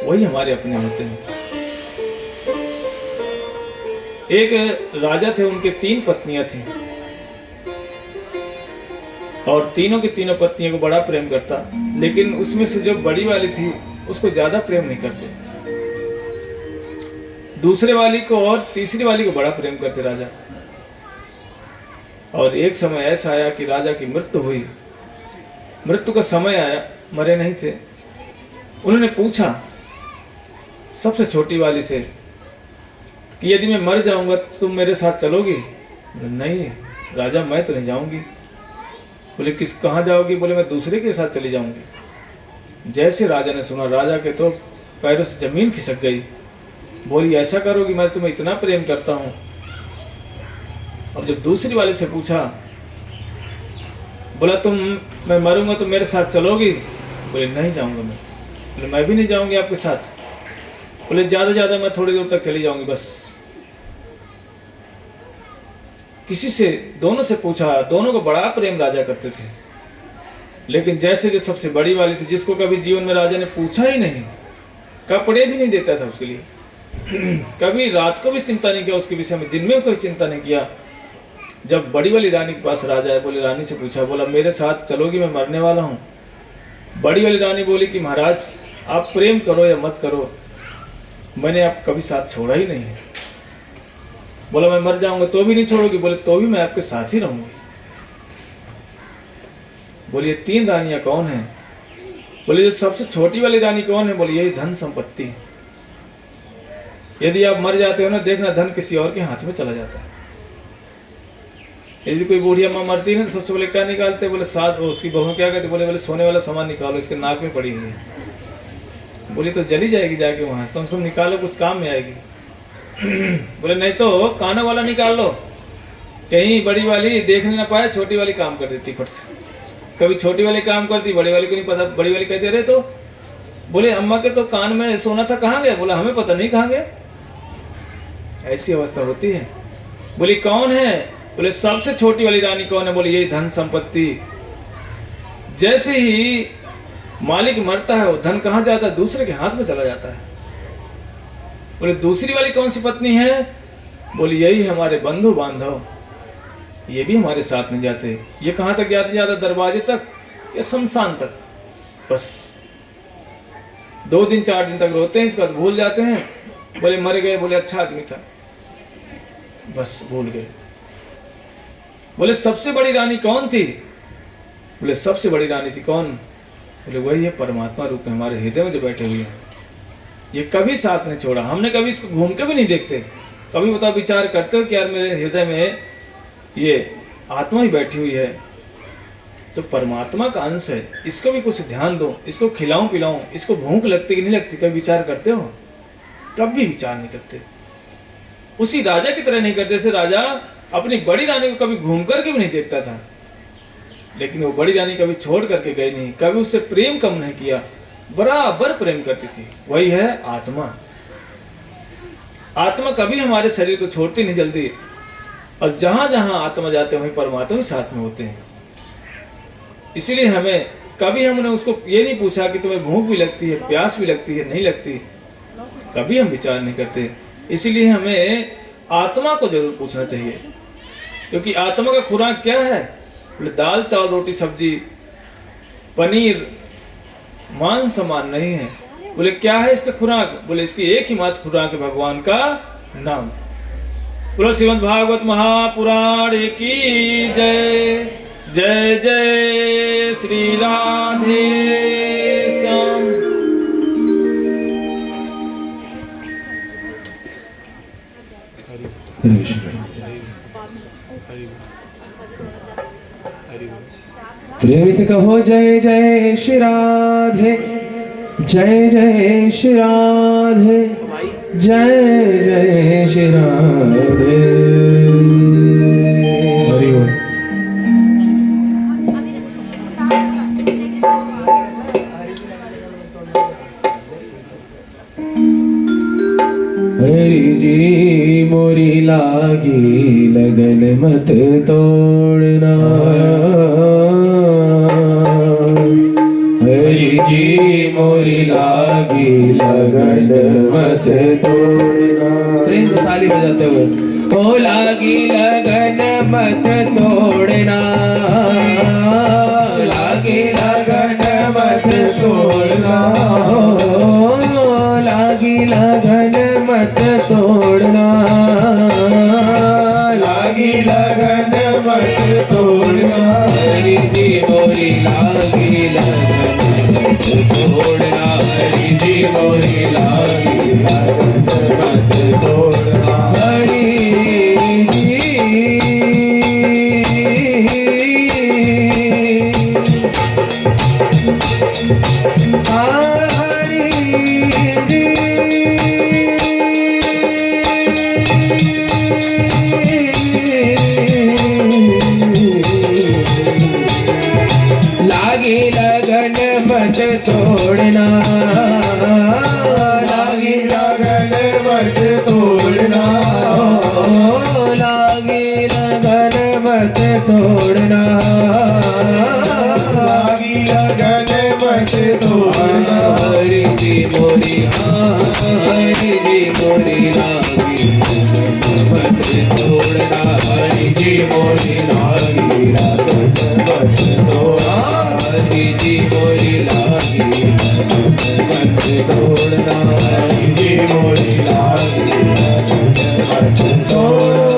वही हमारे अपने होते हैं। एक राजा थे, उनके 3 पत्नियां थीं, और तीनों की तीनों पत्नियों को बड़ा प्रेम करता, लेकिन उसमें से जो बड़ी वाली थी उसको ज्यादा प्रेम नहीं करते, दूसरे वाली को और तीसरी वाली को बड़ा प्रेम करते राजा। और एक समय ऐसा आया कि राजा की मृत्यु हुई, मृत्यु का समय आया, मरे नहीं थे। उन्होंने पूछा सबसे छोटी वाली से कि यदि मैं मर जाऊंगा तो तुम मेरे साथ चलोगी? नहीं राजा मैं तो नहीं जाऊंगी। बोले कहाँ जाओगी? बोले मैं दूसरे के साथ चली जाऊंगी। जैसे राजा ने सुना, राजा के तो पैरों से जमीन खिसक गई। बोली ऐसा करोगी, मैं तुम्हें इतना प्रेम करता हूं। और जब दूसरी वाले से पूछा, बोला मैं मरूंगा तो मेरे साथ चलोगी? बोले नहीं जाऊंगा मैं। बोले मैं भी नहीं जाऊंगी आपके साथ। बोले ज्यादा मैं थोड़ी दूर तक चली जाऊंगी बस। किसी से, दोनों से पूछा, दोनों को बड़ा प्रेम राजा करते थे, लेकिन जैसे जो सबसे बड़ी वाली थी, जिसको कभी जीवन में राजा ने पूछा ही नहीं, कपड़े भी नहीं देता था उसके लिए, कभी रात को भी चिंता नहीं किया उसके विषय में, दिन में कोई चिंता नहीं किया। जब बड़ी वाली रानी के पास राजा है, बोले रानी से पूछा, बोला मेरे साथ चलोगी, मैं मरने वाला हूँ। बड़ी वाली रानी बोली कि महाराज आप प्रेम करो या मत करो, मैंने आप कभी साथ छोड़ा ही नहीं है। बोला मैं मर जाऊंगा तो भी नहीं छोड़ोगी? बोले तो भी मैं आपके साथ ही रहूंगी। बोलिए 3 रानियां कौन है? बोले जो सबसे छोटी वाली रानी कौन है? बोले यही धन संपत्ति। यदि आप मर जाते हो ना, देखना धन किसी और के हाथ में चला जाता है। यदि कोई बूढ़ी अम्मा मरती है ना, तो सबसे पहले क्या निकालते, बोले साथ उसकी बहू क्या कहती, बोले सोने वाला सामान निकालो, इसके नाक में पड़ी हुई है। बोली तो जली जाएगी जाके वहां से, तो उसको निकालो, कुछ काम में आएगी। बोले नहीं तो काना वाला निकाल लो, कहीं बड़ी वाली देखने ना पाए, छोटी वाली काम कर देती फट से। कभी छोटी वाली काम करती, बड़ी वाली को नहीं पता, बड़ी वाली कहते रहे तो बोले अम्मा के तो कान में सोना था, कहाँ गया? बोला हमें पता नहीं कहाँ गया। ऐसी अवस्था होती है। बोली कौन है? बोले सबसे छोटी वाली रानी कौन है? बोले यही धन संपत्ति। जैसे ही मालिक मरता है, वो धन कहाँ जाता है? दूसरे के हाथ में चला जाता है। बोले दूसरी वाली कौन सी पत्नी है? बोले यही हमारे बंधु बांधव, ये भी हमारे साथ नहीं जाते। ये कहाँ तक जाते? जाता दरवाजे तक या शमशान तक। बस 2 दिन 4 दिन तक रोते हैं, इसके बाद भूल जाते हैं। बोले मर गए, बोले अच्छा आदमी था, बस भूल गए। बोले सबसे बड़ी रानी कौन थी? बोले सबसे बड़ी रानी थी कौन? बोले वही है परमात्मा रूप में हमारे हृदय में जो बैठे हुए हैं। ये कभी साथ नहीं छोड़ा, हमने कभी इसको घूम के भी नहीं देखते। कभी बताओ विचार करते हो कि यार मेरे हृदय में ये आत्मा ही बैठी हुई है, तो परमात्मा का अंश है, इसको भी कुछ ध्यान दो, इसको खिलाऊं पिलाऊं, इसको भूख लगती कि नहीं लगती, कभी विचार करते हो? कभी विचार नहीं करते। उसी राजा की तरह नहीं करते। जैसे राजा अपनी बड़ी रानी को कभी घूम करके भी नहीं देखता था, लेकिन वो बड़ी रानी कभी छोड़ करके गई नहीं, कभी उससे प्रेम कम नहीं किया, बराबर प्रेम करती थी। वही है आत्मा। आत्मा कभी हमारे शरीर को छोड़ती नहीं जल्दी, और जहां जहां आत्मा जाते हैं वहीं परमात्मा भी साथ में होते हैं। इसीलिए हमें कभी हमने उसको ये नहीं पूछा कि तुम्हें भूख भी लगती है, प्यास भी लगती है, नहीं लगती, कभी हम विचार नहीं करते। इसीलिए हमें आत्मा को जरूर पूछना चाहिए, क्योंकि आत्मा का खुराक क्या है? बोले दाल चावल रोटी सब्जी पनीर मांस समान नहीं है। बोले क्या है इसका खुराक? बोले इसकी एक ही मात्र खुराक है, भगवान का नाम। बोलो श्रीमद् भागवत महापुराण की जय। जय जय श्री राधे श्याम। प्रेम से कहो जय जय श्री राधे, जय जय श्री राधे, जय जय श्री राधे। हरि बोल। हरि जी मोरी लागी लगन मत तोड़ना, हरि जी मोरी लागी लगन मत तोड़ना। प्रेम से ताली बजाते हुए, ओ लागी लगन मत तोड़ना, लागी लगन मत तोड़ना, लागी लगन मत तोड़ना, लागी लगन मत तोड़ना। हरि जी मोरी लागी लगन मत तोड़ना, हरि जी मोरी लागी लगन मत तोड़ना। हरि जी लागी लगन मत तोड़ना, लागी लगन मत तोड़ना, लागी लगन मत तोड़ना, लागी लगन मत तोड़ना। हरि जी मोरी हरि जी मोरी लागी मत तोड़ना, हरि जी मोरी लागी लगन मत तोड़ना, हरि जी मोरी लागी मत तोड़ना, हरि जी मोरी लागी मत तोड़ना।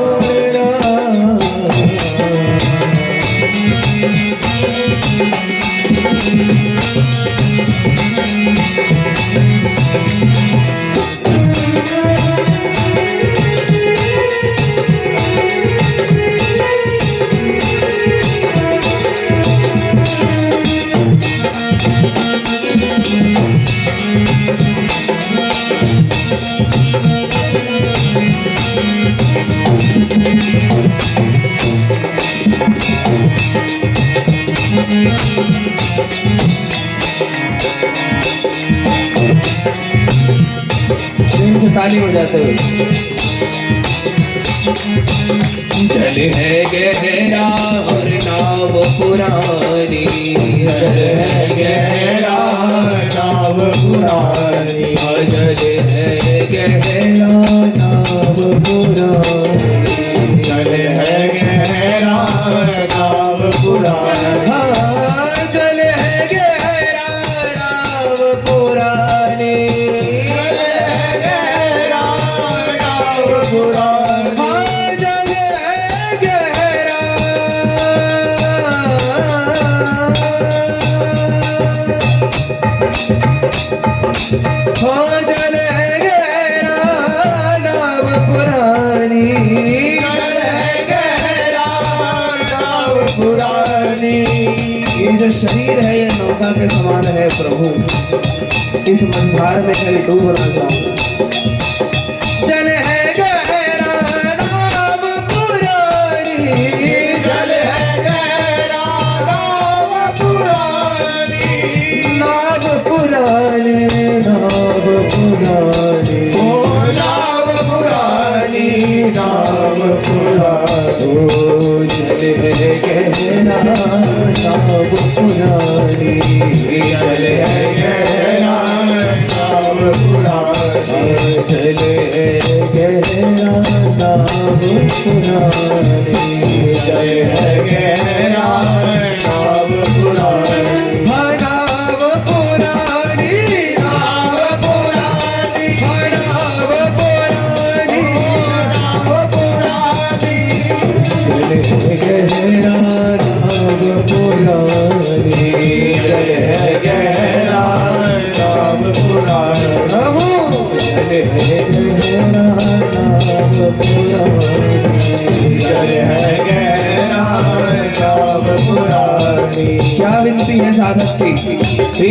प्रेम से ताली बजाते हुए। जल है गहरा और नाव पुरानी, जल है गहरा नाव पुरानी, जल है गहरा नाव पुरानी, जल है गहरा नाव पुरानी, जल है गहरा नाव पुरानी, जल है गहरा नाव पुरानी, जल है गहरा। हाँ जल है गहरा नाव पुरानी, जल है गहरा नाव पुरानी। ये जो शरीर है ये नौका के समान है प्रभु, इस मंधार में कहीं डूबना चाहूंगा। जल है गहरा नाव पुरानी, जल है गहरा नाव पुरानी, नाव पुरानी, नाव पुरानी, ओ नाव पुरानी, नाव पुरानी, ओ जल है गहरा नाव पुरानी, जल है गहरा नाव पुरानी, जल है गहरा नाव पुरानी, जल है गहरा नाव पुरानी, नाव पुरानी, नाव पुरानी, नाव पुरानी, नाव पुरानी, जल है गहरा नाव पुरानी, जल है गहरा नाव पुरानी, जल है गहरा नाव पुरानी, जल है गहरा नाव पुरानी। क्या विनती है साधक की,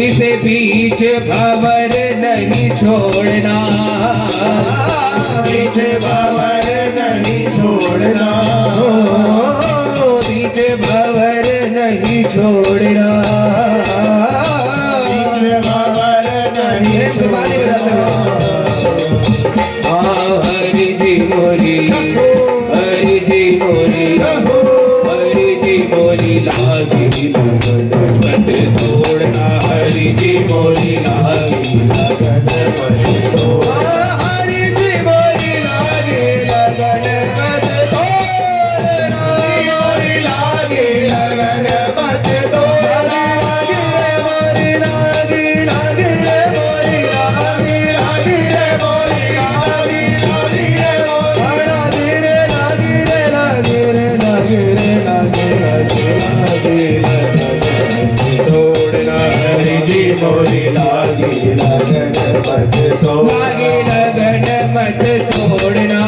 इसे बीच भंवर नहीं छोड़ना, बीच भंवर नहीं छोड़ना, बीच भंवर नहीं छोड़ना, बीच भंवर नहीं छोड़ना। हरि जी मोरी, हरि जी मोरी, हरि जी मोरी लागी लगन मत तोड़ना, हरि जी मोरी लागी लगन मत तोड़ना, हरि जी मोरी लागी लगन मत तोड़ना, मोरी लागी लगन मत तोड़ना, मोरी लागी लागी रे मोरी लागी लागी रे मोरी लागी लागी रे मोरी लागी रे लागी रे लागी रे लागी रे लागी लागी लागी तोड़ना, हरि जी मोरी लागी लगन मत तोड़ना, लागी लगन मत तोड़ना,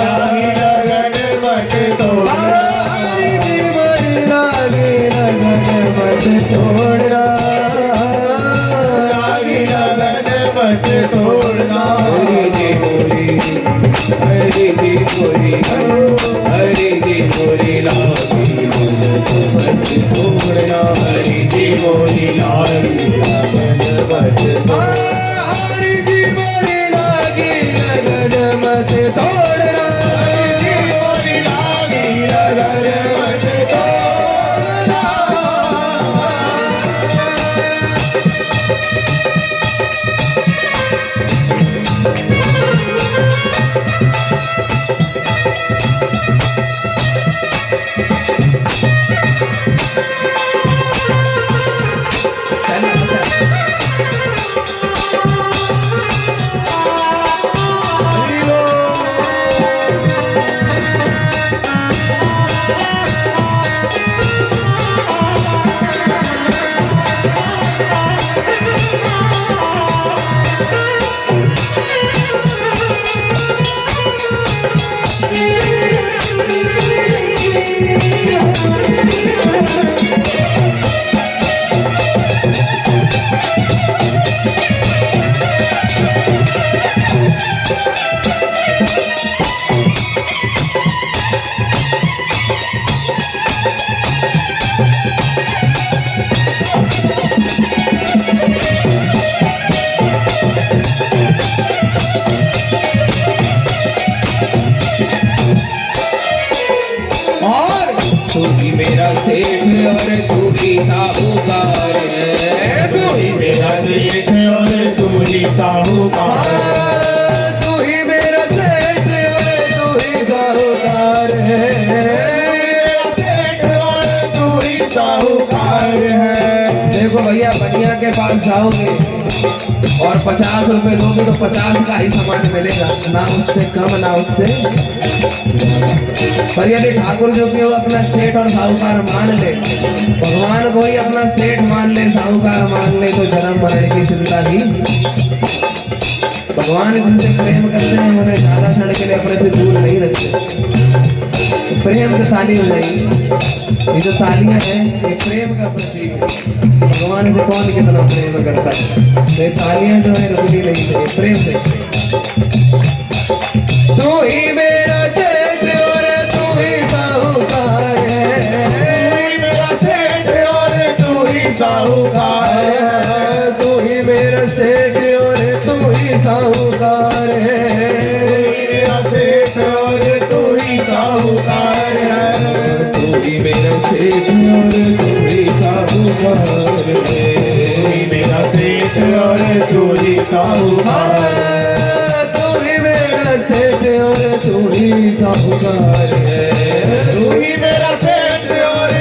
लागी लगन मत तोड़ना, हरि जी मोरी लागी लगन मत तोड़ना, लागी लगन मत तोड़ना, हरि जी मोरी, हरि जी मोरी, हरि जी मोरी लागी लगन मत तोड़ना, हरि जी मोरी लागी लगन मत तोड़ना, हरि जी मोरी लागी लगन मत तोड़ना, हरि जी मोरी लागी लगन मत तोड़ना। साहूकार है। तू ही मेरा सेठ और तू ही साहूकार है। तू ही मेरा सेठ और तू ही साहूकार है। मेरा सेठ और तू ही साहूकार है। देखो भैया, बनिया के पास जाओगे और 50 रुपए दोगे तो 50 का ही सामान मिलेगा, ना उससे कम ना उससे। पर यदि ठाकुर जो कि वो अपना सेठ और साहूकार मान ले, भगवान को ही अपना सेठ मान ले, साहूकार मान ले, तो जन्म मरण की चिंता ही। भगवान जिनसे प्रेम करते हैं उन्हें ज्यादा क्षण के लिए अपने से दूर नहीं रखते। तो प्रेम से ताली हो जाएगी। ये जो तालियां हैं ये प्रेम का प्रतीक है। भगवान से कौन कितना प्रेम करता है, तो ये तालियां जो है रुकनी नहीं चाहिए, प्रेम से। तू ही मेरा सेठ और तू ही साहूकार है। तू ही मेरा सेठ और तू ही साहूकार है। तू ही मेरा सेठ और तू ही साहूकार है। मेरा सेठ और तू ही साहूकार है। तू ही मेरा सेठ और तू ही साहूकार है। मेरा सेठ और तू ही साहूकार तू ही मेरा सेठ और तू ही साहूकार है। तू ही मेरा सेठ और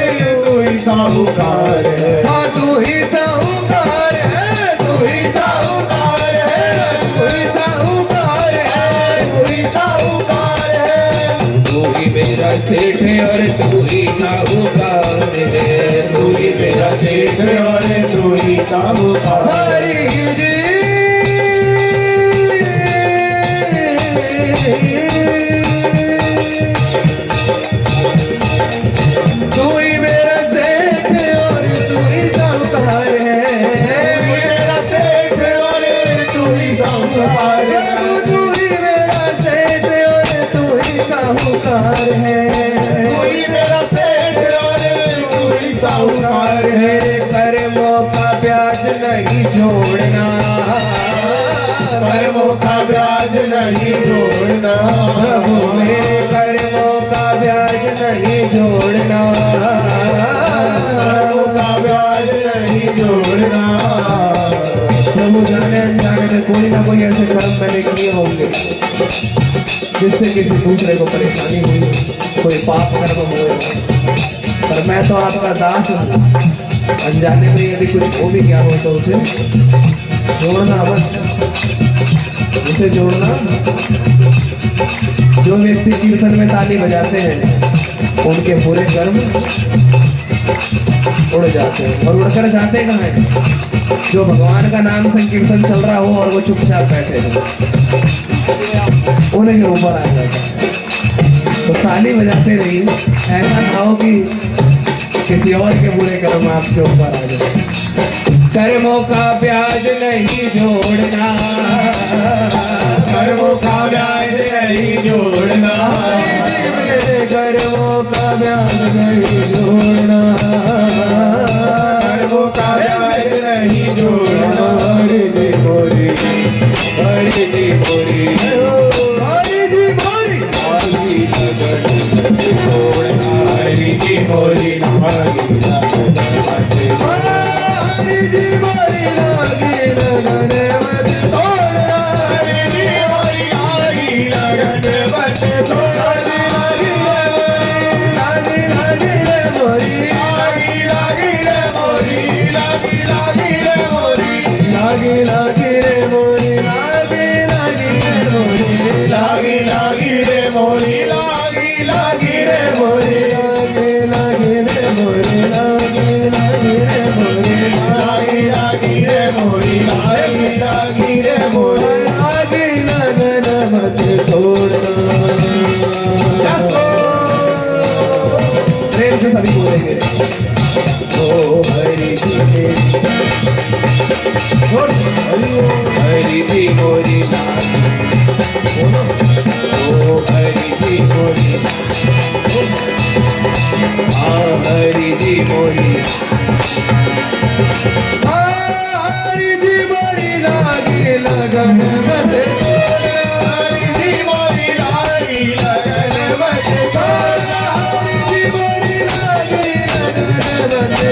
तू ही साहूकार है। हाँ, तू ही साहूकार है। तू ही साहूकार है। तू ही साहूकार है। तू ही साहूकार है। तू ही मेरा सेठ है और तू ही साहूकार है। तू ही मेरा सेठ है और तू ही साहूकार है। हरि जी। तू ही मेरा सेठ और तू ही साहूकार है। मेरा सेठ और तू ही साहूकार है। तू ही मेरा सेठ और तू ही साहूकार है। तू ही मेरा सेठ और तू ही साहूकार है। मेरे कर्मों का ब्याज नहीं छोड़ना, कर्मों का ब्याज नहीं जोड़ना। प्रभु मेरे कर्मों का ब्याज नहीं जोड़ना। कर्मों का ब्याज नहीं जोड़ना। प्रभु जाने अनजाने में कोई ना कोई ऐसे कर्म मैंने किए होंगे जिससे किसी दूसरे को परेशानी हुई, कोई पाप कर्म हुए, पर मैं तो आपका दास हूँ। अनजाने में यदि कुछ हो भी गया हो तो उसे जोड़ना मत, उसे जोड़ना। जो व्यक्ति कीर्तन में ताली बजाते हैं उनके पूरे कर्म उड़ जाते हैं, और उड़कर जाते कहाँ हैं? जो भगवान का नाम संकीर्तन चल रहा हो और वो चुपचाप बैठे हो, उन्हीं के ऊपर आ जाता है। तो ताली बजाते रहिए, ऐसा ना हो कि किसी और के बुरे कर्म आपके ऊपर आ जाए। कर्मों का ब्याज नहीं जोड़ना, कर्मों का ब्याज नहीं जोड़ना। मेरे कर्मों का ब्याज नहीं जोड़ना। कर्मों का ब्याज नहीं जोड़ना। हरि जी मोरी, हरि जी मोरी, हरि जी मोरी, हरि लगन जोड़ना। हरि जी मोरी हरि हरि जी मोरी लागी लगन मत तोड़ना। हरि जी मोरी आगी लगन मत तोड़ना। लागी लागी रे मोरी, लागी लागी रे मोरी, लागी लागी रे मोरी, लागी लागी रे मोरी, लागी लागी रे मोरी, लागी लागी रे मोरी, लागी लागी रे मोरी, लागी लागी रे मोरी, लागी लागी रे मोरी, लागी लागी रे मोरी, लागी लागी रे मोरी। लागी लगन मत छोड़ना। प्रेम से सभी बोलेंगे ओ हरि जी मेरी, हरि जी मोरी लाल, ओ हरि जी मोरी, हरि जी मोरी, हरि जी मोरी लागी लगन मत हरि जी मोरी लागी लगन मत छोड़ना। हरि जी मोरी लागी लगन मत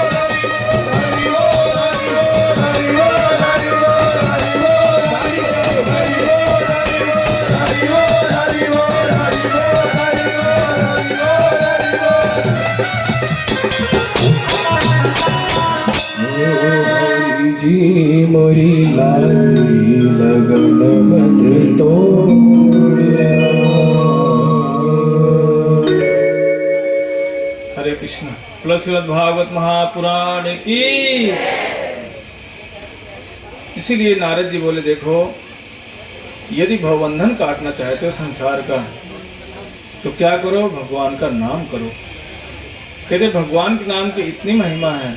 जी मोरी लागी लगन मत तोड़ना। हरे कृष्ण। प्लस भागवत महापुराण की। इसीलिए नारद जी बोले, देखो यदि भवबंधन काटना चाहते हो संसार का, तो क्या करो, भगवान का नाम करो। कहते भगवान के नाम की इतनी महिमा है।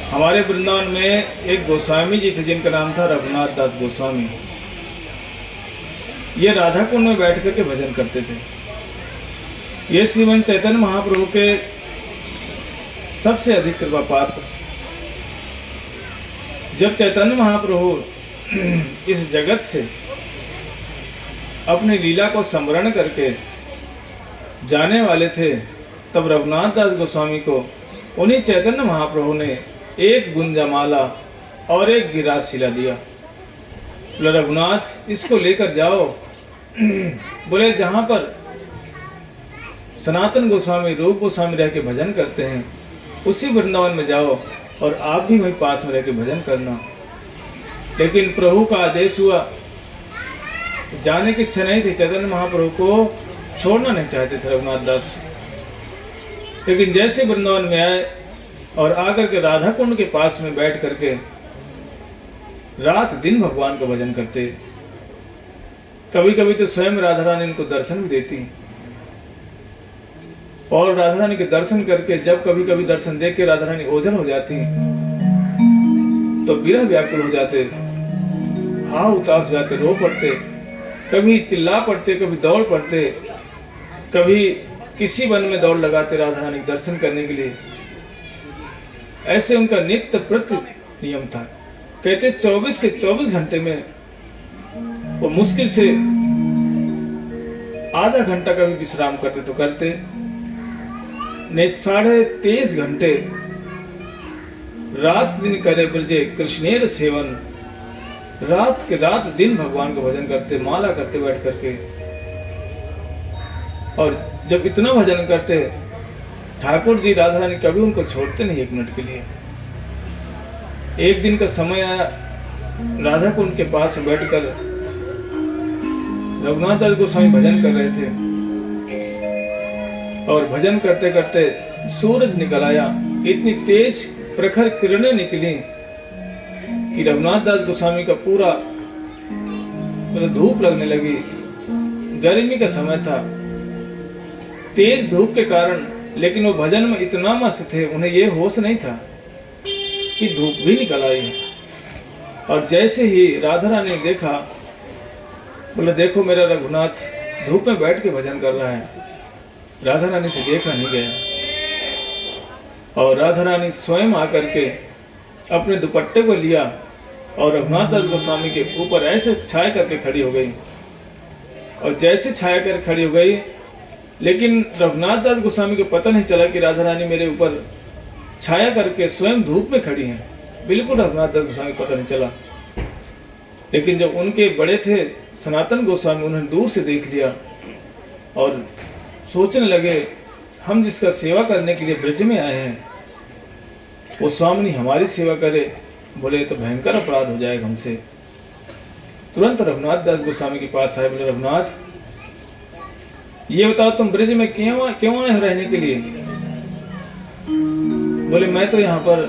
हमारे वृंदावन में एक गोस्वामी जी थे जिनका नाम था रघुनाथ दास गोस्वामी। ये राधा कुंड में बैठ करके भजन करते थे। ये श्रीमन चैतन्य महाप्रभु के सबसे अधिक कृपा पात्र। जब चैतन्य महाप्रभु इस जगत से अपनी लीला को स्मरण करके जाने वाले थे, तब रघुनाथ दास गोस्वामी को उन्हीं चैतन्य महाप्रभु ने एक गुंजामाला और एक गिराज शिला दिया। बोले रघुनाथ इसको लेकर जाओ। बोले जहां पर सनातन गोस्वामी रूप गोस्वामी रह के भजन करते हैं उसी वृंदावन में जाओ और आप भी वहीं पास में रह के भजन करना। लेकिन प्रभु का आदेश हुआ, जाने की इच्छा नहीं थी, चैतन्य महाप्रभु को छोड़ना नहीं चाहते थे रघुनाथ दास। लेकिन जैसे वृंदावन में आए और आकर के राधा कुंड के पास में बैठ करके रात दिन भगवान का भजन करते। कभी कभी तो स्वयं राधा रानी इनको दर्शन भी देती और राधा रानी के दर्शन करके जब कभी कभी दर्शन देख के राधा रानी ओझल हो जाती तो विरह व्याकुल हो जाते, हाँ उदास हो जाते, रो पड़ते, कभी चिल्ला पड़ते, कभी दौड़ पड़ते, कभी किसी वन में दौड़ लगाते राधा रानी के दर्शन करने के लिए। ऐसे उनका नित्य प्रति नियम था। कहते 24 के 24 घंटे में वो मुश्किल से आधा घंटा कभी विश्राम करते तो करते, नहीं 23.5 घंटे रात दिन करे ब्रजे कृष्णेर सेवन, रात के रात दिन भगवान का भजन करते, माला करते बैठ करके। और जब इतना भजन करते ठाकुर जी राधा रानी कभी उनको छोड़ते नहीं एक मिनट के लिए। एक दिन का समय आया, राधा कुंड के पास बैठकर रघुनाथ दास गोस्वामी भजन कर रहे थे और भजन करते करते सूरज निकल आया। इतनी तेज प्रखर किरणें निकली कि रघुनाथ दास गोस्वामी का पूरा धूप लगने लगी। गर्मी का समय था, तेज धूप के कारण, लेकिन वो भजन में इतना मस्त थे उन्हें ये होश नहीं था कि धूप भी निकल आई। और जैसे ही राधा रानी ने देखा, बोले देखो मेरा रघुनाथ धूप में बैठ के भजन कर रहा है। राधा रानी से देखा नहीं गया और राधा रानी स्वयं आकर के अपने दुपट्टे को लिया और रघुनाथ दास गोस्वामी के ऊपर ऐसे छाया करके खड़ी हो गई। और जैसे छाया कर खड़ी हो गई, लेकिन रघुनाथ दास गोस्वामी को पता नहीं चला कि राधा रानी मेरे ऊपर छाया करके स्वयं धूप में खड़ी हैं। बिल्कुल रघुनाथ दास गोस्वामी को पता नहीं चला। लेकिन जब उनके बड़े थे सनातन गोस्वामी, उन्होंने दूर से देख लिया और सोचने लगे हम जिसका सेवा करने के लिए ब्रज में आए हैं वो स्वामी हमारी सेवा करे। बोले तो भयंकर अपराध हो जाएगा हमसे। तुरंत रघुनाथ दास गोस्वामी के पास आए। बोले रघुनाथ ये बताओ तुम ब्रज में क्यों आए हो रहने के लिए? बोले मैं तो यहाँ पर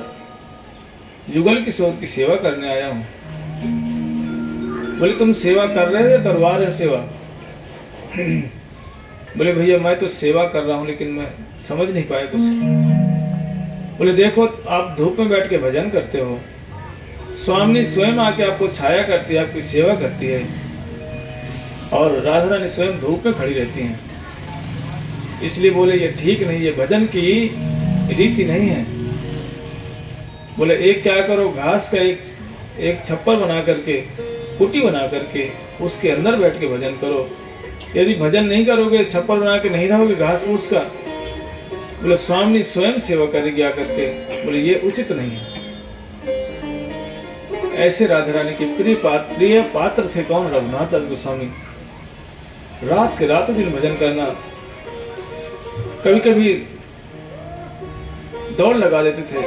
युगल किशोर की सेवा करने आया हूँ। बोले तुम सेवा कर रहे हो या करवा रहे हो सेवा? बोले भैया मैं तो सेवा कर रहा हूँ लेकिन मैं समझ नहीं पाया कुछ। बोले देखो आप धूप में बैठ के भजन करते हो, स्वामी स्वयं आके आपको छाया करती है, आपकी सेवा करती है और राधा रानी स्वयं धूप में खड़ी रहती हैं। इसलिए बोले ये ठीक नहीं, ये भजन की रीति नहीं है। बोले एक क्या करो, घास का एक छप्पर बना करके, कुटी बना करके उसके अंदर बैठ के भजन करो। यदि भजन नहीं करोगे, छप्पर बना के नहीं रहोगे घास फूस का, बोले स्वामी स्वयं सेवा करेगी आकर के। बोले ये उचित नहीं है। ऐसे राधा रानी के प्रिय पात्र थे कौन? रघुनाथ दास गोस्वामी। रात के रातों दिन भजन करना, कभी कभी दौड़ लगा देते थे।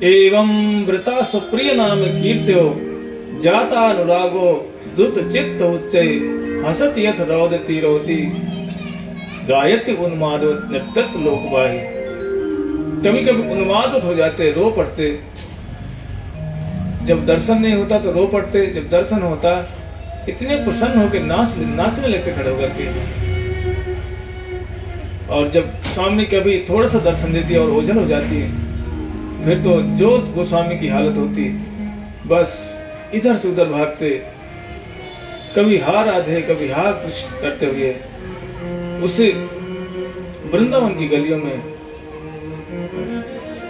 एवं वृता सुप्रिय नाम कीर्त्यो जाता अनुरागो दुत चित्त उच्चै हसत यथ रोदती रोती गायति उन्माद नित्यत लोकवाही। कभी कभी उन्मादित हो जाते, रो पड़ते। जब दर्शन नहीं होता तो रो पड़ते, जब दर्शन होता इतने प्रसन्न होकर नाचने लगते खड़े होकर के। और जब स्वामी कभी थोड़ा सा दर्शन देती है और ओझल हो जाती है, फिर तो जो गोस्वामी की हालत होती, बस इधर से उधर भागते, कभी हा राधे कभी हा कृष्ण करते हुए उसे वृंदावन की गलियों में,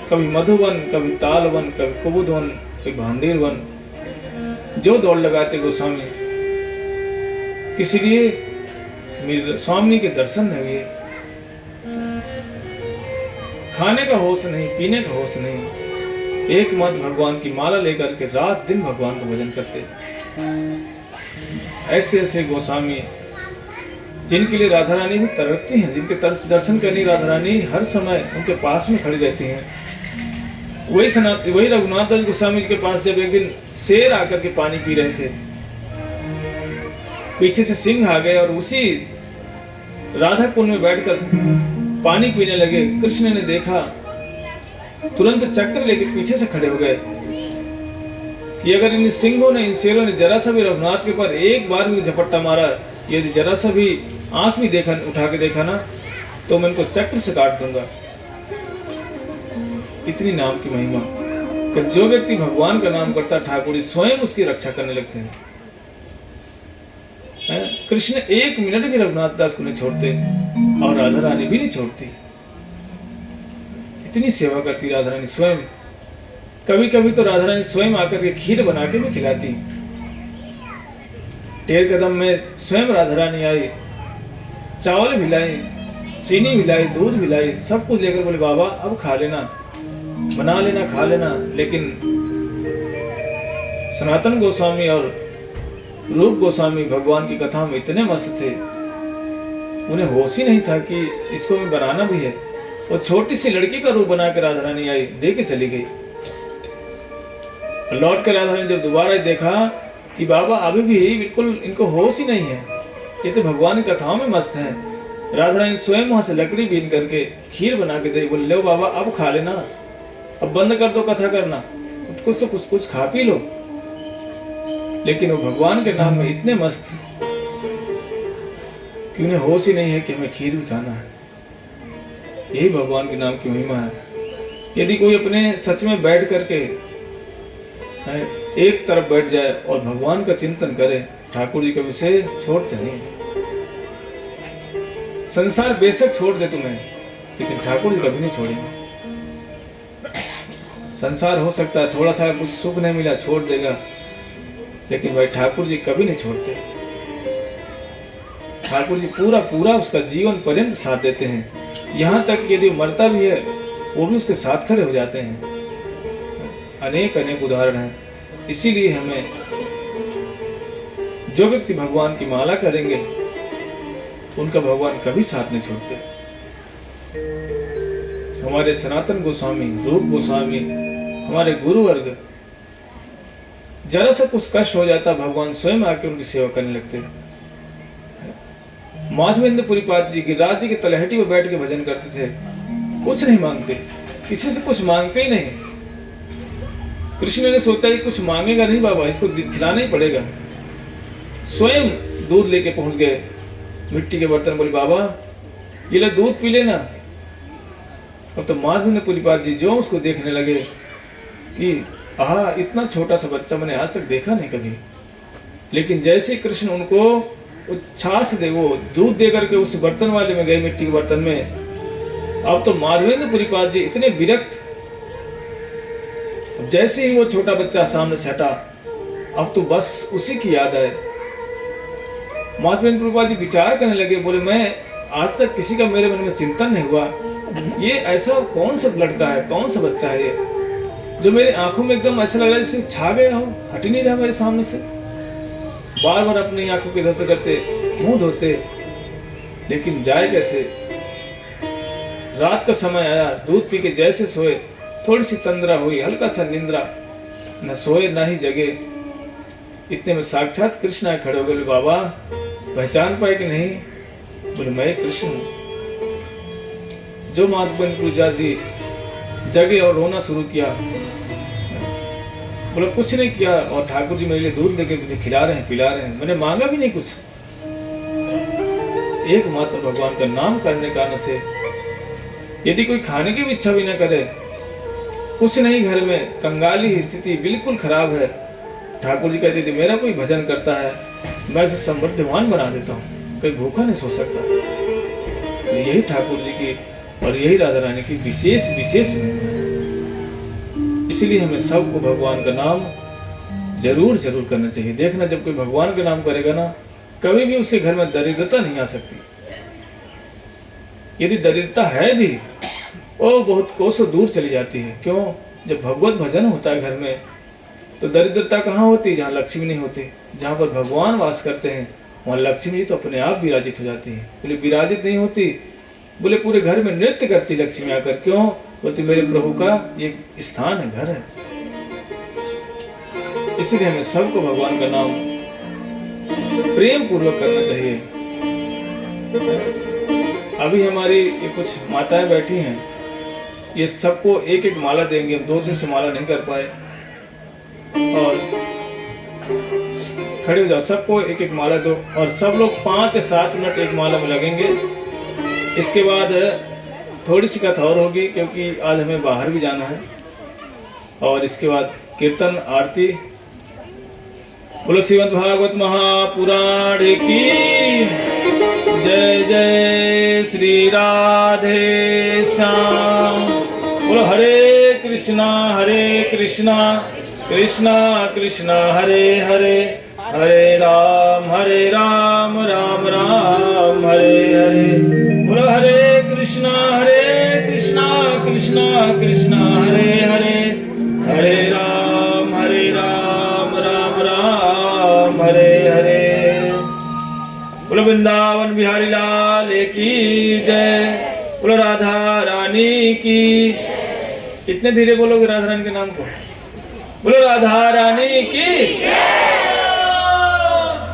कभी मधुवन, कभी तालवन, कभी कुबुदवन, कभी भांडीर वन, जो दौड़ लगाते गोस्वामी। किसी लिए स्वामी के दर्शन नहीं हुए। खाने का होश नहीं, पीने का होश नहीं, एकमात्र भगवान की माला लेकर के रात दिन भगवान का भजन करते। ऐसे ऐसे गोस्वामी जिनके लिए राधा रानी भी तड़पती हैं, जिनके दर्शन करने राधा रानी हर समय उनके पास में खड़ी रहती हैं। वही रघुनाथ दास गोस्वामी जी के पास जब एक दिन शेर आकर के पानी पी रहे थे, पीछे से सिंह आ गए और उसी राधा कुंड में बैठकर पानी पीने लगे। कृष्ण ने देखा, तुरंत चक्र लेके पीछे से खड़े हो गए कि अगर इन सिंहों ने, इन शेरों ने जरा सा भी रघुनाथ के ऊपर एक बार भी झपट्टा मारा, यदि जरा सा भी आंख भी देखा, उठा के देखा ना, तो मैं इनको चक्र से काट दूंगा। इतनी नाम की महिमा कि जो व्यक्ति भगवान का नाम करता, ठाकुर जी स्वयं उसकी रक्षा करने लगते हैं। कृष्ण एक मिनट भी रघुनाथ दास को नहीं छोड़ते और राधा रानी भी नहीं छोड़ती। इतनी सेवा करती राधा रानी स्वयं। कभी कभी तो राधा रानी स्वयं आकर के खीर बना के भी खिलाती। टेर कदम में स्वयं राधा रानी आई, चावल भिलाई, चीनी भिलाई, दूध भिलाई, सब कुछ लेकर बोले बाबा अब खा लेना, बना लेना, खा लेना। लेकिन सनातन गोस्वामी और रूप गोस्वामी भगवान की कथा में इतने मस्त थे, उन्हें होश ही नहीं था कि इसको मैं बनाना भी है। वो छोटी सी लड़की का रूप बना के राधा रानी आई, दे के चली गई। लौट कर राधा रानी जब दोबारा देखा कि बाबा अभी भी बिल्कुल इनको होश ही नहीं है, ये तो भगवान की कथाओं में मस्त है। राधा रानी स्वयं वहां से लकड़ी बीन करके खीर बना के दे, बोले लो बाबा अब खा लेना, अब बंद कर दो कथा करना, कुछ तो कुछ खा पी लो। लेकिन वो भगवान के नाम में इतने मस्त कि उन्हें होश ही नहीं है कि हमें खीर भी खाना है। यही भगवान के नाम की महिमा है। यदि कोई अपने सच में बैठ करके एक तरफ बैठ जाए और भगवान का चिंतन करे, ठाकुर जी कभी उसे छोड़ते नहीं। संसार बेशक छोड़ दे तुम्हें, लेकिन ठाकुर जी कभी नहीं छोड़ेंगे। संसार हो सकता है थोड़ा सा कुछ सुख नहीं मिला छोड़ देगा, लेकिन भाई ठाकुर जी कभी नहीं छोड़ते। ठाकुर जी पूरा पूरा उसका जीवन पर्यंत साथ देते हैं। यहाँ तक यदि मरता भी है वो भी उसके साथ खड़े हो जाते हैं। अनेक अनेक उदाहरण हैं। इसीलिए हमें जो व्यक्ति भगवान की माला करेंगे उनका भगवान कभी साथ नहीं छोड़ते। हमारे सनातन गोस्वामी, रूप गोस्वामी, हमारे गुरु वर्ग, जरा सा कुछ कष्ट हो जाता भगवान स्वयं आके उनकी सेवा करने लगते हैं। माधवेंद्र पुरीपाद जी गिरिराज जी के तलहटी में बैठ के भजन करते थे, कुछ नहीं मांगते, किसी से कुछ मांगते ही नहीं। कृष्ण ने सोचा कि कुछ मांगेगा नहीं बाबा, इसको खिलाना ही पड़ेगा। स्वयं दूध लेके पहुंच गए, मिट्टी के बर्तन, बोले बाबा ये ले दूध पी लेना। अब तो माधवेंद्र पुरीपाद जी जो उसको देखने लगे कि आहा इतना छोटा सा बच्चा मैंने आज तक देखा नहीं कभी। लेकिन जैसे कृष्ण उनको छाछ दे, वो दूध दे करके उस बर्तन वाले में गए, मिट्टी के बर्तन में, अब तो माधवेंद्र पुरीपाद जी इतने विरक्त। जैसे ही वो छोटा बच्चा सामने से हटा, अब तो बस उसी की याद आए। माधवेंद्र पुरीपाद जी विचार करने लगे, बोले मैं आज तक किसी का मेरे मन में चिंतन नहीं हुआ, ये ऐसा कौन सा लड़का है, कौन सा बच्चा है ये जो मेरे आंखों में एकदम ऐसा लग रहा है जैसे छा गया हो, हट ही नहीं रहा मेरे सामने से। बार बार अपनी आंखों के धोते करते, मुंह धोते, लेकिन जाए कैसे। रात का समय आया, दूध पी के जैसे सोए, थोड़ी सी तंद्रा हुई, हल्का सा निंद्रा, न सोए ना ही जगे। इतने में साक्षात कृष्ण आए खड़े हो गए। बाबा पहचान पाए कि नहीं? बोले मैं कृष्ण हूं। जो माधवेंद्र पुरीपाद जी जगे और रोना शुरू किया। बोले कुछ नहीं किया, और ठाकुर जी मेरे लिए दूध लेके मुझे खिला रहे हैं, पिला रहे हैं, मैंने मांगा भी नहीं कुछ। एकमात्र भगवान का नाम करने कारण से, यदि कोई खाने की भी इच्छा भी न करे, कुछ नहीं घर में, कंगाली स्थिति बिल्कुल खराब है, ठाकुर जी कहते थे मेरा कोई भजन करता है मैं उसे समृद्धवान बना देता हूँ, कोई भूखा नहीं सो सकता। तो यही ठाकुर जी की और यही राधा रानी की विशेष महिमा है। इसीलिए हमें सबको भगवान का नाम जरूर जरूर करना चाहिए। देखना जब कोई भगवान का नाम करेगा ना, कभी भी उसके घर में दरिद्रता नहीं आ सकती। यदि दरिद्रता है भी वो बहुत कोसों दूर चली जाती है। क्यों? जब भगवत भजन होता है घर में तो दरिद्रता कहाँ होती है? जहाँ लक्ष्मी नहीं होती। जहाँ पर भगवान वास करते हैं वहाँ लक्ष्मी जी तो अपने आप विराजित हो जाती है। बोले विराजित नहीं होती, बोले पूरे घर में नृत्य करती लक्ष्मी आकर। क्यों? बोलती मेरे प्रभु का ये स्थान है, घर है। इसलिए हमें सबको भगवान का नाम प्रेम पूर्वक करना चाहिए। अभी हमारी ये कुछ माताएं बैठी हैं, ये सबको एक एक माला देंगे। हम 2 दिन से माला नहीं कर पाए, और खड़े हो जाओ, सबको एक एक माला दो, और सब लोग 5 या 7 मिनट एक माला में लगेंगे। इसके बाद थोड़ी सी कथा और होगी, क्योंकि आज हमें बाहर भी जाना है। और इसके बाद कीर्तन आरती। बोलो श्रीमद् भागवत महापुराण की जय जय श्री राधे श्याम। बोलो हरे कृष्णा कृष्णा कृष्णा हरे हरे, हरे राम राम राम हरे हरे। बोलो हरे कृष्णा कृष्णा कृष्णा हरे हरे, हरे राम राम राम हरे हरे। बोलो वृंदावन बिहारी लाल की जय। बोलो राधा रानी की। इतने धीरे बोलोगे राधा रानी के नाम को? बोलो राधा रानी की।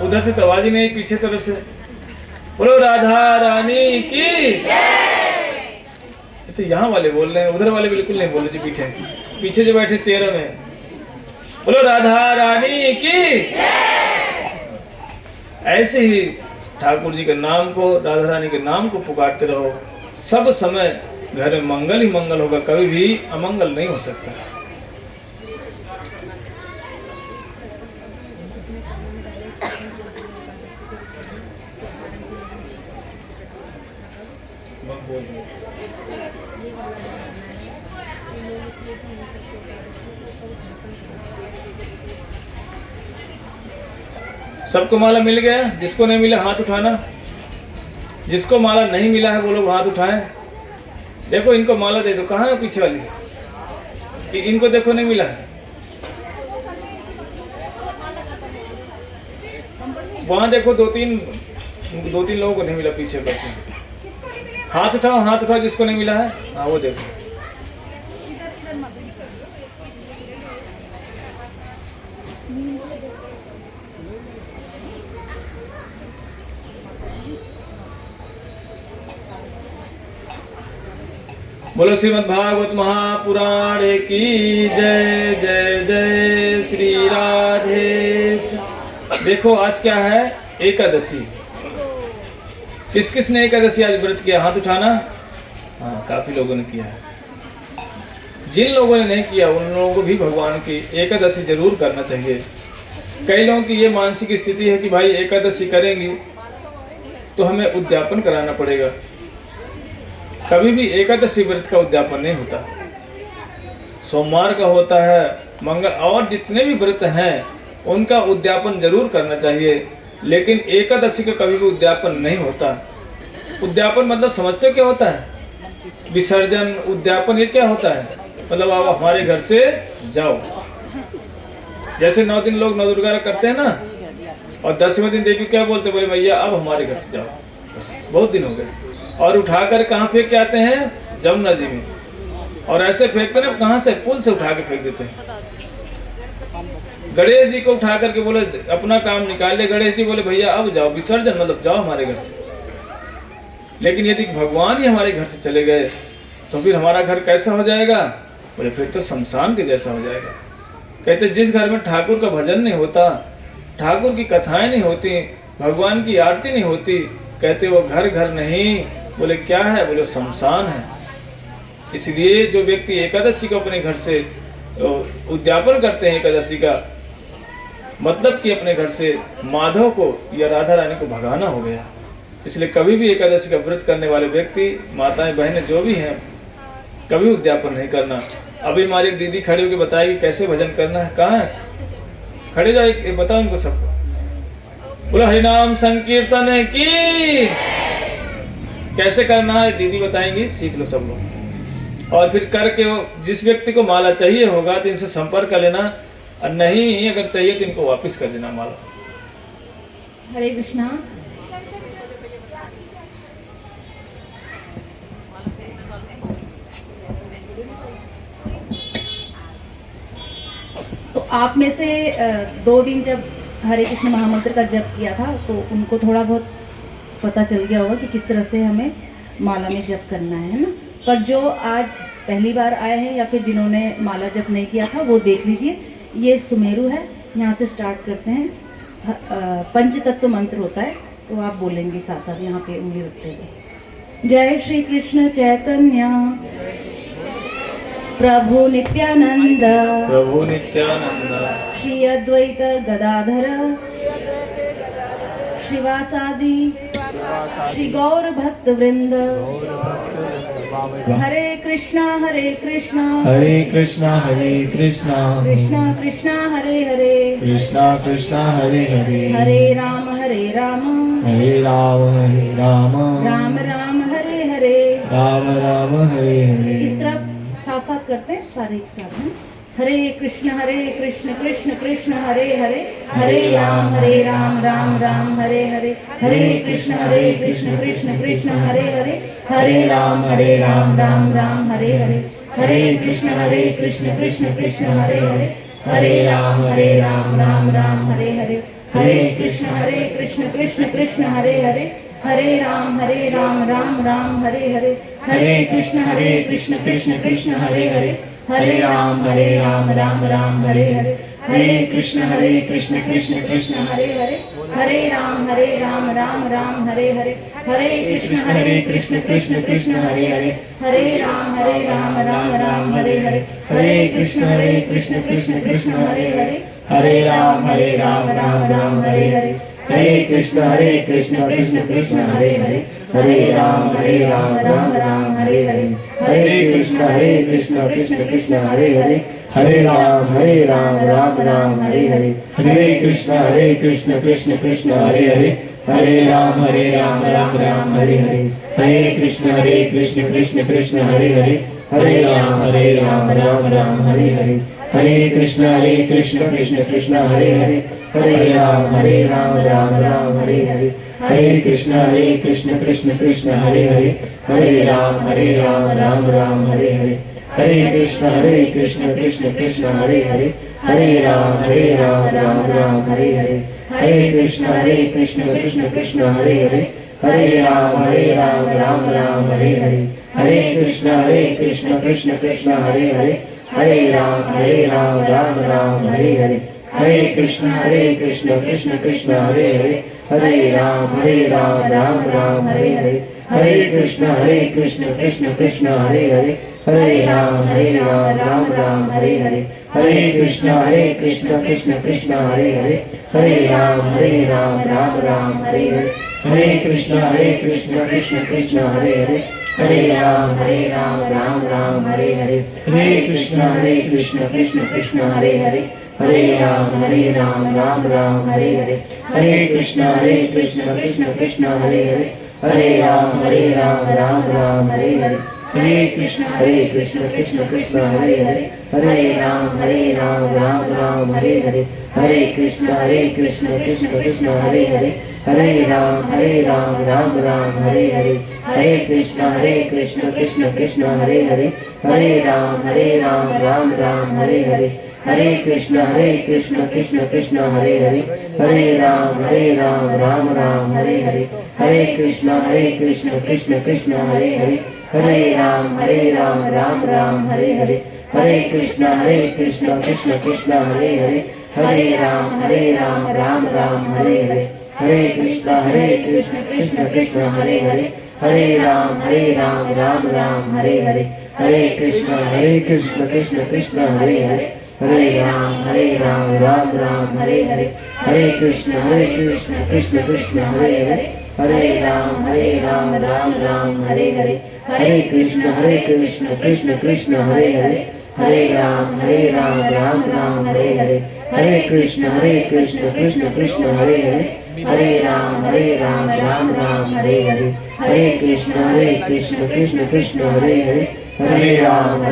उधर से तो आवाज ही नहीं, पीछे तरफ से। बोलो राधा रानी की। तो यहाँ वाले बोल रहे हैं, उधर वाले बिल्कुल नहीं बोल रहे जी। पीछे जो बैठे चेहरे में, बोलो राधा रानी की। ऐसे ही ठाकुर जी के नाम को, राधा रानी के नाम को पुकारते रहो। सब समय घर में मंगल ही मंगल होगा, कभी भी अमंगल नहीं हो सकता। सबको माला मिल गया? जिसको नहीं मिला हाथ उठाना। जिसको माला नहीं मिला है वो लोग हाथ उठाएं। देखो इनको माला दे दो। कहाँ है पीछे वाली? इनको देखो नहीं मिला है। वहां देखो 2-3 लोगों को नहीं मिला पीछे बैठे। हाथ उठाओ जिसको नहीं मिला है। हाँ वो देखो। बोलो श्रीमद् भागवत महापुराण की जय जय जय श्री राधे। देखो आज क्या है? एकादशी। किस किस ने एकादशी आज व्रत किया? हाथ उठाना। हाँ काफी लोगों ने किया है। जिन लोगों ने नहीं किया उन लोगों को भी भगवान की एकादशी जरूर करना चाहिए। कई लोगों की ये मानसिक स्थिति है कि भाई एकादशी करेंगे तो हमें उद्यापन कराना पड़ेगा। कभी भी एकादशी व्रत का उद्यापन नहीं होता। सोमवार का होता है, मंगल और जितने भी व्रत हैं उनका उद्यापन जरूर करना चाहिए, लेकिन एकादशी का कभी भी उद्यापन नहीं होता। उद्यापन मतलब समझते हो क्या होता है? विसर्जन, उद्यापन ये क्या होता है? मतलब आप हमारे घर से जाओ। जैसे 9 दिन लोग नौ दुर्गा करते हैं ना, और 10वें दिन देखिए क्या बोलते, बोले भैया अब हमारे घर से जाओ, बस बहुत दिन हो गए। और उठाकर कहाँ फेंक के आते हैं? जमुना जी में। और ऐसे फेंकते ना, कहाँ से? पुल से उठा के फेंक देते हैं। गणेश जी को उठा करके बोले अपना काम निकाल ले। गणेश जी बोले भैया अब जाओ, विसर्जन मतलब जाओ हमारे घर से। लेकिन यदि भगवान ही हमारे घर से चले गए तो फिर हमारा घर कैसा हो जाएगा? बोले फिर तो शमशान के जैसा हो जाएगा। कहते जिस घर में ठाकुर का भजन नहीं होता, ठाकुर की कथाएं नहीं होती, भगवान की आरती नहीं होती, कहते वो घर घर नहीं। बोले क्या है? बोले शमशान है। इसलिए जो व्यक्ति एकादशी को अपने घर से उद्यापन करते हैं, एकादशी का मतलब कि अपने घर से माधव को या राधा रानी को भगाना हो गया। इसलिए कभी भी एकादशी का व्रत करने वाले व्यक्ति, माताएं बहनें जो भी हैं, कभी उद्यापन नहीं करना। अभी हमारी एक दीदी खड़ी होकर बताएगी कैसे भजन करना है। कहाँ है? खड़े जाओ, एक बताओ उनको सबको। बोलो हरिनाम संकीर्तन की। कैसे करना है दीदी बताएंगी, सीख लो सब लोग। और फिर करके जिस व्यक्ति को माला चाहिए होगा तो इनसे संपर्क कर लेना, और नहीं अगर चाहिए तो इनको वापस कर देना माला। हरे कृष्णा। तो आप में से 2 दिन जब हरे कृष्ण महामंत्र का जप किया था तो उनको थोड़ा बहुत पता चल गया होगा कि किस तरह से हमें माला में जप करना है ना। पर जो आज पहली बार आए हैं या फिर जिन्होंने माला जप नहीं किया था वो देख लीजिए, ये सुमेरु है, यहाँ से स्टार्ट करते हैं। पंच तत्व मंत्र होता है तो आप बोलेंगे साथ साथ यहाँ पे उंगली रखते हुए। जय श्री कृष्ण चैतन्य प्रभु नित्यानंद, प्रभु नित्यानंद, श्री अद्वैत गदाधर श्रीवासादि श्री गौर भक्त वृंद। हरे कृष्णा हरे कृष्णा कृष्णा कृष्णा हरे हरे कृष्णा कृष्णा हरे हरे हरे राम हरे राम राम राम हरे हरे। राम राम हरे हरे। इस तरह साथ साथ करते हैं सारे एक साथ में। हरे कृष्ण कृष्ण कृष्ण हरे हरे हरे राम राम राम हरे हरे। हरे कृष्ण कृष्ण कृष्ण हरे हरे हरे राम राम राम हरे हरे। हरे कृष्ण कृष्ण कृष्ण हरे हरे हरे राम राम राम हरे हरे। हरे कृष्ण कृष्ण कृष्ण हरे हरे हरे राम राम राम हरे हरे। हरे कृष्ण कृष्ण कृष्ण हरे हरे हरे राम राम राम हरे हरे। हरे कृष्ण कृष्ण कृष्ण हरे हरे हरे राम राम राम हरे हरे। हरे कृष्ण कृष्ण कृष्ण हरे हरे हरे राम राम राम हरे हरे। हरे कृष्ण कृष्ण कृष्ण हरे हरे हरे राम राम हरे हरे। हरे कृष्ण कृष्ण कृष्ण हरे हरे हरे राम राम हरे हरे। हरे कृष्ण कृष्ण कृष्ण हरे हरे हरे राम राम हरे हरे। हरे कृष्ण कृष्ण कृष्ण हरे हरे हरे राम राम हरे हरे। हरे कृष्ण कृष्ण कृष्ण हरे हरे हरे राम राम हरे हरे। हरे कृष्ण कृष्ण कृष्ण हरे हरे हरे राम राम हरे हरे। हरे कृष्ण कृष्ण कृष्ण हरे हरे हरे राम राम हरे हरे। हरे कृष्ण कृष्ण कृष्ण हरे हरे हरे राम राम हरे हरे। हरे कृष्ण कृष्ण कृष्ण हरे हरे हरे राम राम हरे हरे। हरे कृष्ण कृष्ण कृष्ण हरे हरे हरे राम राम हरे हरे। हरे कृष्ण कृष्ण कृष्ण हरे हरे हरे राम राम हरे हरे। हरे कृष्ण कृष्ण कृष्ण हरे हरे हरे राम राम हरे हरे। हरे कृष्ण कृष्ण कृष्ण हरे हरे हरे राम राम हरे हरे। हरे कृष्ण कृष्ण कृष्ण हरे हरे हरे राम हरे हरे। हरे कृष्ण कृष्ण कृष्ण हरे हरे हरे राम राम हरे हरे। हरे कृष्ण कृष्ण कृष्ण हरे हरे हरे राम हरे हरे। हरे कृष्ण कृष्ण कृष्ण हरे हरे हरे राम हरे हरे। हरे कृष्ण कृष्ण कृष्ण हरे हरे हरे राम हरे हरे। हरे कृष्ण कृष्ण कृष्ण हरे हरे हरे राम हरे हरे। हरे कृष्ण कृष्ण कृष्ण हरे हरे हरे राम हरे हरे। हरे कृष्ण कृष्ण कृष्ण हरे हरे हरे राम हरे हरे। हरे कृष्ण कृष्ण कृष्ण हरे हरे हरे राम हरे हरे। हरे कृष्ण कृष्ण कृष्ण हरे हरे हरे राम हरे हरे। हरे कृष्ण कृष्ण कृष्ण हरे हरे हरे राम राम हरे हरे। हरे कृष्ण कृष्ण कृष्ण हरे हरे हरे राम हरे हरे। हरे कृष्ण कृष्ण कृष्ण हरे हरे हरे राम हरे हरे। हरे कृष्ण कृष्ण कृष्ण हरे हरे हरे राम राम हरे हरे। हरे कृष्ण कृष्ण कृष्ण हरे हरे हरे राम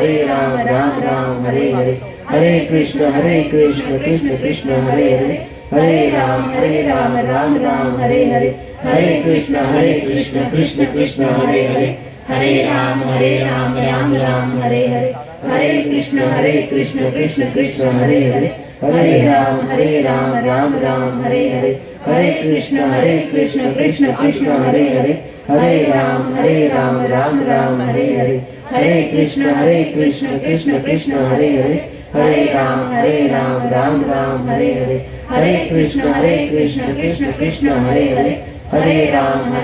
राम राम हरे हरे, हरे कृष्ण कृष्ण कृष्ण हरे हरे, हरे राम राम राम हरे हरे, हरे कृष्ण कृष्ण कृष्ण हरे हरे, हरे राम राम राम हरे हरे, हरे कृष्ण कृष्ण कृष्ण हरे हरे, हरे राम राम हरे हरे, हरे कृष्ण कृष्ण कृष्ण हरे हरे, हरे राम राम हरे हरे, हरे कृष्ण कृष्ण कृष्ण हरे हरे, हरे राम राम हरे हरे, हरे कृष्ण कृष्ण कृष्ण हरे हरे, हरे राम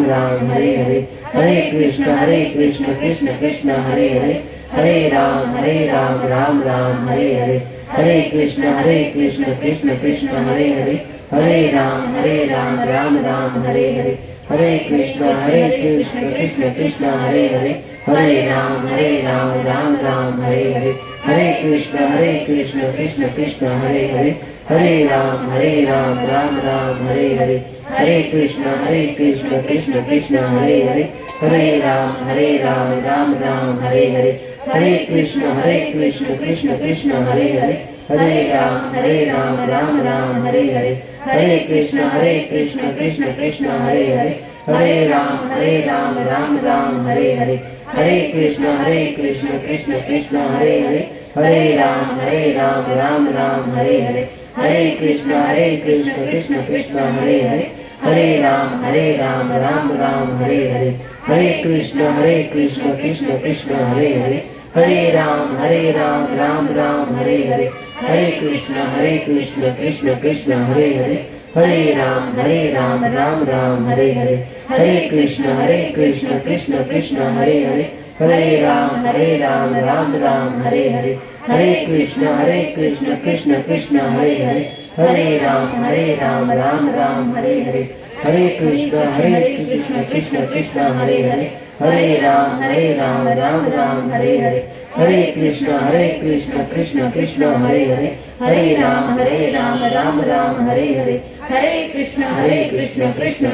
राम हरे हरे, हरे कृष्ण कृष्ण कृष्ण हरे हरे, हरे राम राम हरे हरे, हरे कृष्ण कृष्ण कृष्ण हरे हरे, हरे राम राम हरे हरे, हरे कृष्ण कृष्ण कृष्ण हरे हरे, हरे राम राम हरे हरे, हरे कृष्ण कृष्ण कृष्ण हरे हरे, हरे राम राम हरे हरे, हरे कृष्ण कृष्ण कृष्ण हरे हरे, हरे राम राम हरे हरे, हरे कृष्ण कृष्ण कृष्ण हरे हरे, हरे राम राम हरे हरे, हरे कृष्ण कृष्ण कृष्ण हरे हरे, हरे राम राम हरे हरे, हरे कृष्ण कृष्ण कृष्ण हरे हरे, हरे राम राम हरे हरे, हरे कृष्ण कृष्ण कृष्ण हरे हरे, हरे राम राम हरे हरे, हरे कृष्ण कृष्ण कृष्ण हरे हरे, हरे राम राम हरे हरे, हरे कृष्ण कृष्ण कृष्ण हरे हरे, हरे राम राम हरे हरे, हरे कृष्ण कृष्ण कृष्ण हरे हरे, हरे राम राम हरे हरे, हरे कृष्ण कृष्ण कृष्ण हरे हरे, हरे राम राम हरे हरे, हरे कृष्ण कृष्ण कृष्ण हरे हरे, हरे राम राम हरे हरे, हरे कृष्ण कृष्ण कृष्ण हरे हरे, हरे राम राम हरे हरे, हरे कृष्ण कृष्ण कृष्ण हरे हरे, हरे राम राम हरे हरे, हरे कृष्ण कृष्ण कृष्ण हरे हरे, हरे राम राम हरे हरे, हरे कृष्ण कृष्ण कृष्ण हरे हरे, हरे राम राम हरे हरे, हरे कृष्ण कृष्ण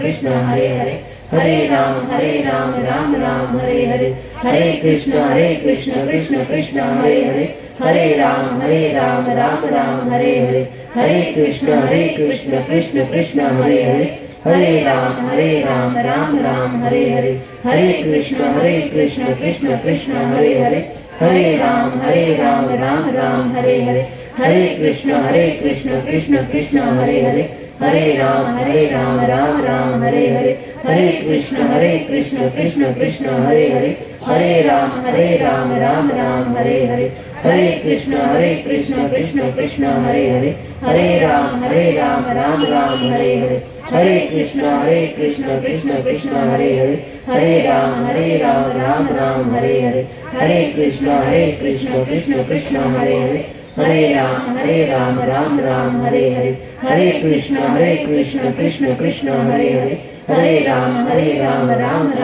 कृष्ण हरे हरे, हरे राम राम हरे हरे, हरे कृष्ण कृष्ण कृष्ण हरे हरे, हरे राम राम हरे हरे, हरे कृष्ण कृष्ण कृष्ण हरे हरे, हरे राम राम हरे हरे, हरे कृष्ण कृष्ण कृष्ण हरे हरे, हरे राम राम हरे हरे, हरे कृष्ण कृष्ण कृष्ण हरे हरे, हरे राम राम हरे हरे, हरे कृष्ण कृष्ण कृष्ण हरे हरे, हरे राम राम हरे हरे, हरे कृष्ण कृष्ण कृष्ण हरे हरे, हरे राम राम हरे हरे, हरे कृष्ण कृष्ण कृष्ण हरे हरे, हरे राम राम हरे हरे, हरे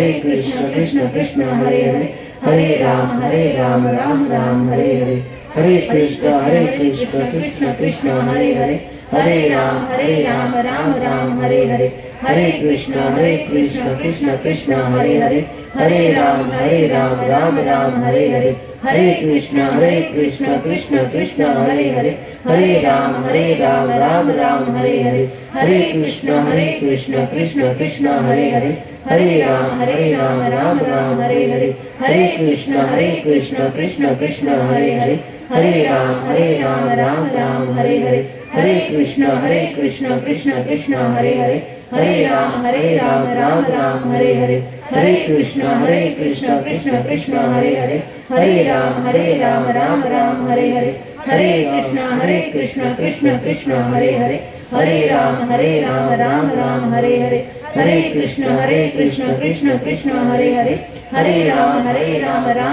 कृष्ण कृष्ण कृष्ण हरे हरे, हरे राम राम हरे हरे, हरे कृष्ण कृष्ण कृष्ण हरे हरे, हरे राम राम हरे हरे, हरे कृष्ण कृष्ण कृष्ण हरे हरे, हरे राम राम हरे हरे, हरे कृष्ण कृष्ण कृष्ण हरे हरे, हरे राम राम हरे हरे, हरे कृष्ण कृष्ण कृष्ण हरे हरे, हरे राम राम हरे हरे, हरे कृष्ण कृष्ण कृष्ण हरे हरे, हरे राम हरे हरे, हरे कृष्ण कृष्ण कृष्ण हरे हरे, हरे राम हरे हरे, हरे कृष्ण कृष्ण कृष्ण हरे हरे, हरे राम हरे हरे, हरे कृष्ण कृष्ण कृष्ण हरे हरे, हरे राम हरे हरे, हरे कृष्ण कृष्ण कृष्ण हरे हरे, हरे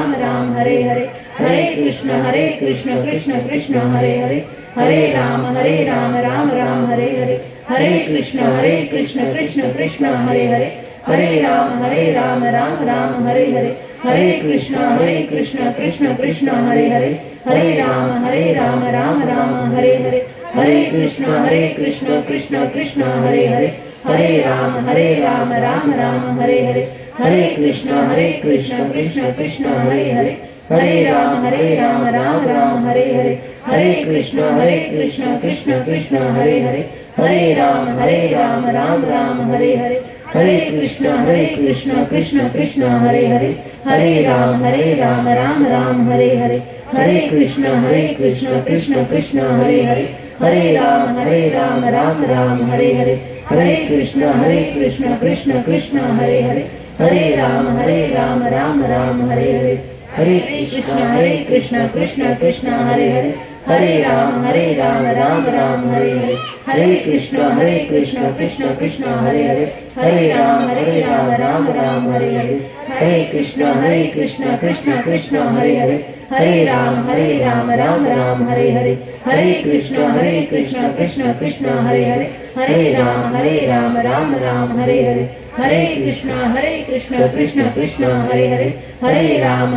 राम हरे हरे, हरे कृष्ण कृष्ण कृष्ण हरे हरे, हरे राम हरे हरे, हरे कृष्ण कृष्ण कृष्ण हरे हरे, हरे राम राम हरे हरे, हरे कृष्ण कृष्ण कृष्ण हरे हरे, हरे राम राम हरे हरे, हरे कृष्ण कृष्ण कृष्ण हरे हरे, हरे राम राम राम हरे हरे, हरे कृष्ण कृष्ण कृष्ण हरे हरे, हरे राम राम राम हरे हरे, हरे कृष्ण कृष्ण कृष्ण हरे हरे, हरे राम राम राम हरे हरे, हरे कृष्ण कृष्ण कृष्ण हरे हरे, हरे राम राम राम हरे हरे, हरे कृष्ण कृष्ण कृष्ण हरे हरे, हरे राम राम राम हरे हरे, हरे कृष्ण कृष्ण कृष्ण हरे हरे, हरे राम राम राम हरे हरे, हरे कृष्ण कृष्ण कृष्ण हरे हरे, हरे राम राम राम हरे हरे, हरे कृष्ण कृष्ण कृष्ण हरे हरे, हरे राम राम राम हरे हरे, हरे कृष्ण कृष्ण कृष्ण हरे हरे, हरे राम राम राम हरे हरे, हरे कृष्ण कृष्ण कृष्ण हरे हरे, हरे राम राम हरे हरे, हरे कृष्ण कृष्ण कृष्ण हरे हरे, हरे राम राम राम हरे हरे, हरे कृष्ण कृष्ण कृष्ण हरे हरे, हरे राम राम हरे हरे, हरे कृष्ण कृष्ण कृष्ण हरे हरे, हरे राम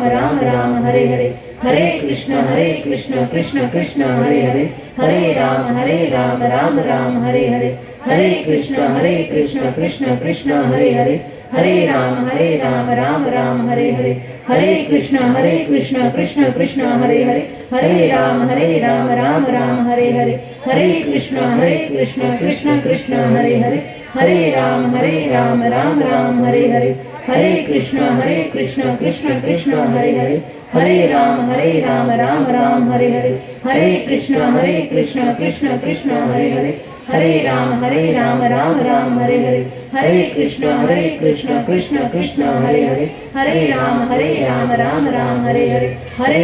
राम राम हरे हरे, हरे कृष्ण कृष्ण कृष्ण हरे हरे, हरे राम राम हरे हरे, हरे कृष्ण कृष्ण कृष्ण हरे हरे, हरे राम राम हरे हरे, हरे कृष्ण कृष्ण कृष्ण हरे हरे, हरे राम राम हरे हरे, हरे कृष्ण कृष्ण कृष्ण हरे हरे, हरे राम राम हरे हरे, हरे कृष्ण कृष्ण कृष्ण हरे हरे, हरे राम राम हरे हरे, हरे कृष्ण कृष्ण कृष्ण हरे हरे, हरे राम राम हरे हरे, हरे कृष्ण कृष्ण कृष्ण हरे हरे, हरे राम राम राम हरे हरे, हरे कृष्ण कृष्ण कृष्ण हरे हरे, हरे राम राम राम हरे हरे, हरे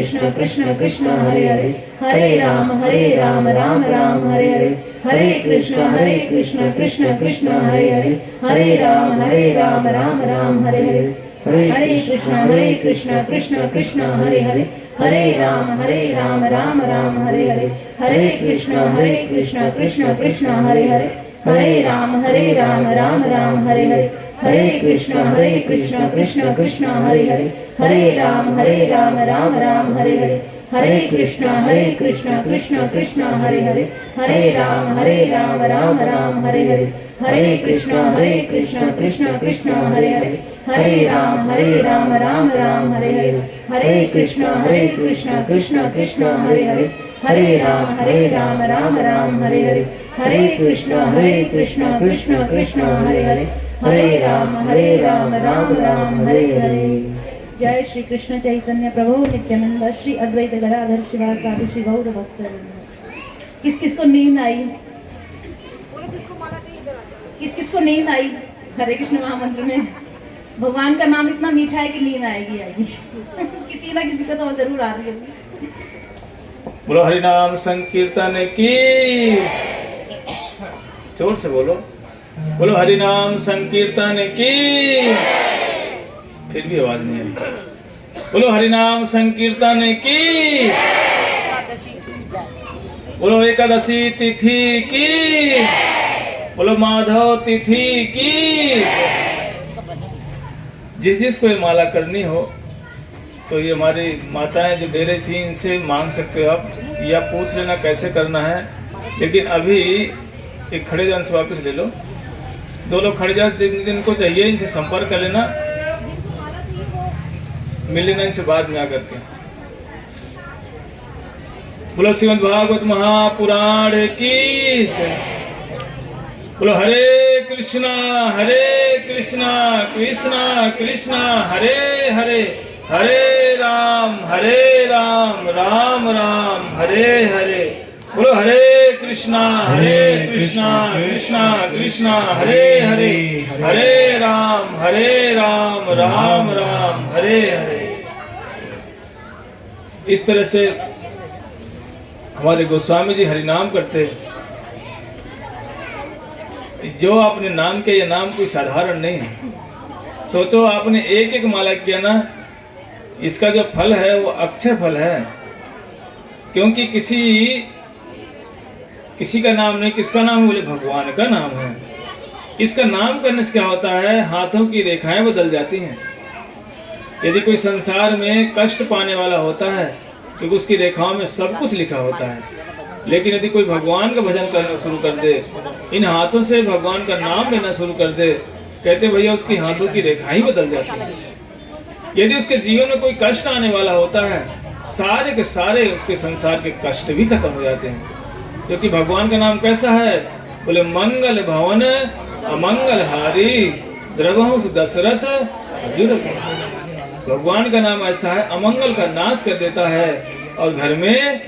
कृष्ण कृष्ण कृष्ण हरे हरे, हरे राम राम राम हरे हरे, हरे कृष्ण कृष्ण कृष्ण हरे हरे, हरे राम राम राम हरे हरे, हरे कृष्ण कृष्ण कृष्ण हरे हरे, हरे राम राम हरे हरे, हरे कृष्ण कृष्ण कृष्ण हरे हरे, हरे राम राम हरे हरे, हरे कृष्ण कृष्ण कृष्ण हरे हरे, हरे राम राम हरे हरे, हरे कृष्ण कृष्ण कृष्ण हरे हरे, हरे राम राम हरे हरे, हरे कृष्ण कृष्ण कृष्ण हरे हरे, हरे राम राम हरे हरे, हरे कृष्ण कृष्ण कृष्ण हरे हरे, हरे राम राम हरे हरे। जय श्री कृष्ण चैतन्य प्रभु नित्यानंद श्री अद्वैत गदाधर शिवासादि श्री गौर भक्त। किस किस को नींद आई? किस किस को नींद आई? हरे कृष्ण महामंत्र में भगवान का नाम इतना मीठा है कि नींद आएगी आएगी किसी ना किसी को तो जरूर आ रही होगी। बोलो हरि नाम संकीर्तन की, जोर से बोलो, बोलो हरि नाम संकीर्तन की, फिर भी आवाज नहीं आई। बोलो हरि नाम संकीर्तन की, बोलो एकादशी तिथि की, बोलो माधव तिथि की। जिस जिसको ये माला करनी हो तो ये हमारी माताएं जो दे रही थी इनसे मांग सकते हो आप, या पूछ लेना कैसे करना है। लेकिन अभी एक खड़े जान से वापस ले लो, दो लोग खड़े जान जिनको चाहिए इनसे संपर्क कर लेना, मिल लेना इनसे बाद में आकर के। बोलो श्रीमद् भागवत महापुराण की जय। बोलो हरे कृष्णा कृष्णा कृष्णा हरे हरे, हरे राम राम राम हरे हरे। बोलो हरे कृष्णा कृष्णा कृष्णा हरे हरे, हरे राम राम राम हरे हरे। इस तरह से हमारे गोस्वामी जी हरि नाम करते। जो आपने नाम किया, ये नाम कोई साधारण नहीं है। सोचो आपने एक एक माला किया ना, इसका जो फल है वो अक्षय फल है। क्योंकि किसी का नाम नहीं, किसका नाम? बोले भगवान का नाम है। इसका नाम करने से क्या होता है? हाथों की रेखाएं बदल जाती हैं। यदि कोई संसार में कष्ट पाने वाला होता है क्योंकि उसकी रेखाओं में सब कुछ लिखा होता है, लेकिन यदि कोई भगवान का भजन करना शुरू कर दे, इन हाथों से भगवान का नाम लेना शुरू कर दे, कहते भैया उसकी हाथों की रेखाएं ही बदल जाती है। यदि उसके जीवन में कोई कष्ट आने वाला होता है, सारे के सारे उसके संसार के कष्ट भी खत्म हो जाते हैं। क्योंकि भगवान का नाम कैसा है? बोले मंगल भवन अमंगल हारी द्रवहंस दशरथ अर्जुन। भगवान का नाम ऐसा है, अमंगल का नाश कर देता है और घर में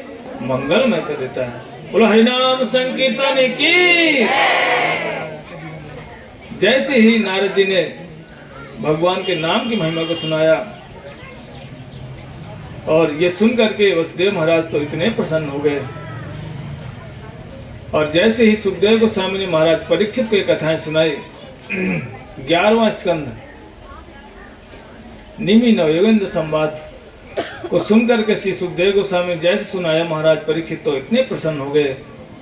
मंगलमय कर देता है। बोलो हरिनाम संकीर्तन की। जैसे ही नारद जी ने भगवान के नाम की महिमा को सुनाया और ये सुन करके वसुदेव महाराज तो इतने प्रसन्न हो गए, और जैसे ही सुखदेव गोस्वामी ने महाराज परीक्षित को ये कथाएं सुनाई, 11वां स्कंद निमि नवयोगेंद्र संवाद को सुनकर के श्री सुखदेव गोस्वामी जैसे सुनाया, महाराज परीक्षित तो इतने प्रसन्न हो गए।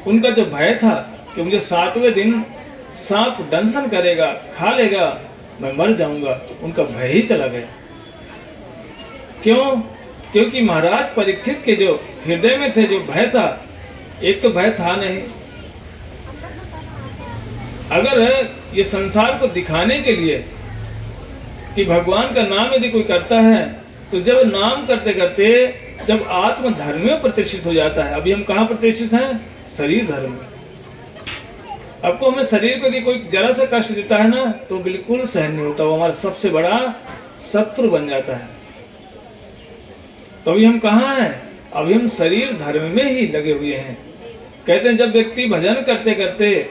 उनका जो भय था कि मुझे 7वें दिन सांप दंशन करेगा, खा लेगा, मैं मर जाऊंगा, उनका भय ही चला गया। क्यों? क्योंकि महाराज परीक्षित के जो हृदय में थे जो भय था, एक तो भय था नहीं, अगर ये संसार को दिखाने के लिए कि भगवान का नाम यदि कोई करता है, तो जब नाम करते करते जब आत्म धर्म में प्रतिष्ठित हो जाता है, अभी हम कहाँ प्रतिष्ठित हैं? शरीर धर्म में। आपको हमें शरीर को यदि कोई जरा सा कष्ट देता है ना, तो बिल्कुल सहन नहीं होता, वो हमारा सबसे बड़ा शत्रु बन जाता है। तो अभी हम कहाँ हैं? अभी हम शरीर धर्म में ही लगे हुए हैं। कहते हैं जब व्यक्ति भजन करते करते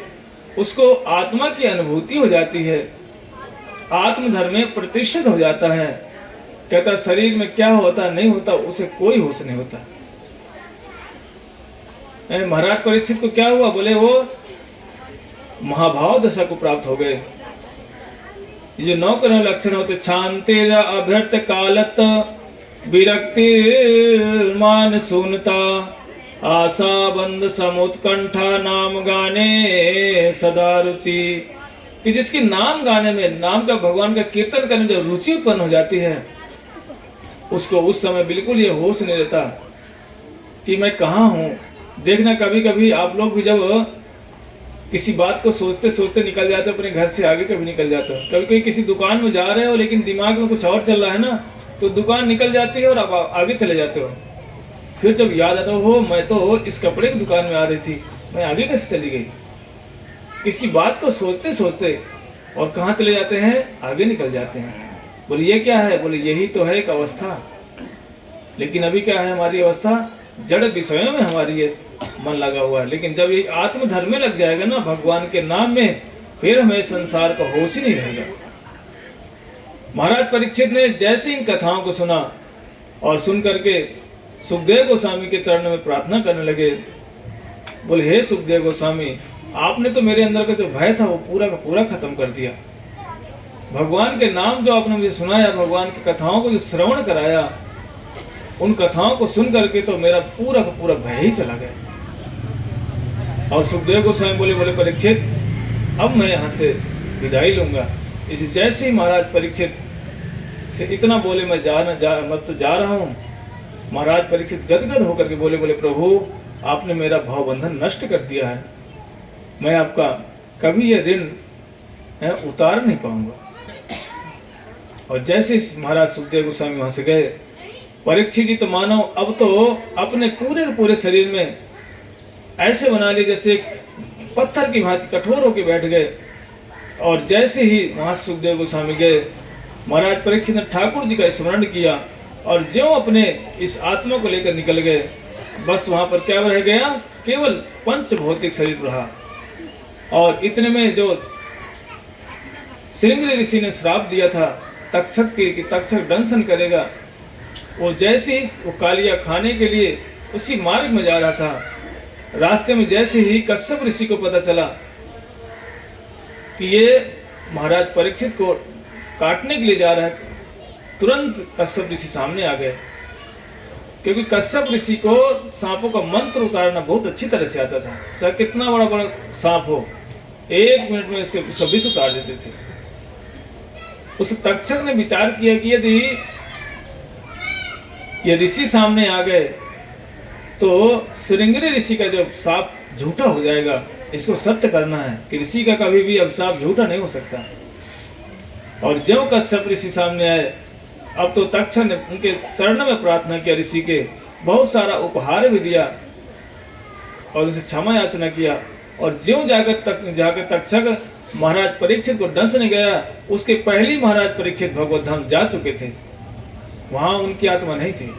उसको आत्मा की अनुभूति हो जाती है, आत्मधर्म में प्रतिष्ठित हो जाता है, कहता शरीर में क्या होता नहीं होता उसे कोई होश नहीं होता। महाराज परीक्षित को क्या हुआ? बोले वो महाभाव दशा को प्राप्त हो गए। ये जो 9 करोड़ लक्षण होते, शांति अभ्यर्थ कालत विरक्ति मान शून्यता आशा बंद समुत्कंठा नाम गाने सदा रुचि, कि जिसकी नाम गाने में, नाम का भगवान का कीर्तन करने में जो रुचि उत्पन्न हो जाती है, उसको उस समय बिल्कुल ये होश नहीं रहता कि मैं कहाँ हूँ। देखना कभी कभी आप लोग भी जब किसी बात को सोचते सोचते निकल जाते हो अपने घर से आगे, कभी निकल जाते हो, कभी कभी किसी दुकान में जा रहे हो लेकिन दिमाग में कुछ और चल रहा है ना, तो दुकान निकल जाती है और आप आगे चले जाते हो। फिर जब याद आता हो मैं तो इस कपड़े की दुकान में आ रही थी, मैं आगे कैसे चली गई? किसी बात को सोचते सोचते और कहाँ चले जाते हैं? आगे निकल जाते हैं। बोले ये क्या है? बोले यही तो है एक अवस्था। लेकिन अभी क्या है हमारी अवस्था? जड़ विषयों में हमारी ये मन लगा हुआ है। लेकिन जब ये आत्मधर्म में लग जाएगा ना भगवान के नाम में, फिर हमें संसार का होश ही नहीं रहेगा। महाराज परीक्षित ने जैसे इन कथाओं को सुना और सुन करके सुखदेव गोस्वामी के चरणों में प्रार्थना करने लगे। बोले हे सुखदेव गोस्वामी, आपने तो मेरे अंदर का जो भय था वो पूरा का पूरा खत्म कर दिया। भगवान के नाम जो आपने मुझे सुनाया, भगवान की कथाओं को जो श्रवण कराया, उन कथाओं को सुन करके तो मेरा पूरा का पूरा भय ही चला गया। और सुखदेव गोस्वामी बोले परीक्षित अब मैं यहाँ से विदाई लूंगा। इसी जैसे ही महाराज परीक्षित से इतना बोले मैं जा रहा हूँ, महाराज परीक्षित गदगद होकर के बोले प्रभु आपने मेरा भाव बंधन नष्ट कर दिया है, मैं आपका कभी ये ऋण उतार नहीं पाऊंगा। और जैसे महाराज सुखदेव गोस्वामी वहां से गए, परीक्षित जी तो मानो अब तो अपने पूरे के पूरे शरीर में ऐसे बना लिए जैसे एक पत्थर की भांति कठोर होकर बैठ गए। और जैसे ही वहां सुखदेव गोस्वामी गए, महाराज परीक्षित ने ठाकुर जी का स्मरण किया और जो अपने इस आत्मा को लेकर निकल गए, बस वहां पर क्या रह गया? केवल पंच भौतिक शरीर रहा। और इतने में जो श्रृंगी ऋषि ने श्राप दिया था तक्षक के कि तक्षक दंशन करेगा, वो जैसे ही वो कालिया खाने के लिए उसी मार्ग में जा रहा था, रास्ते में जैसे ही कश्यप ऋषि को पता चला कि ये महाराज परीक्षित को काटने के लिए जा रहा है, तुरंत कश्यप ऋषि सामने आ गए क्योंकि कश्यप ऋषि को सांपों का मंत्र उतारना बहुत अच्छी तरह से आता था। चाहे कितना बड़ा बड़ा सांप हो, 1 मिनट में उसके सब विष उतार देते थे। उस तक्षक ने विचार किया कि यदि ये ऋषि सामने आ गए तो श्रृंगेरी ऋषि का जो साप झूठा हो जाएगा। इसको सत्य करना है कि ऋषि का कभी भी अब साप झूठा नहीं हो सकता। और जब कश्यप ऋषि सामने आए, अब तो तक्षक ने उनके चरणों में प्रार्थना किया, ऋषि के बहुत सारा उपहार भी दिया और उनसे क्षमा याचना किया। और ज्यों जाकर तक्षक महाराज परीक्षित को डसने गया, उसके पहले महाराज परीक्षित भगवत धाम जा चुके थे। वहां उनकी आत्मा नहीं थी।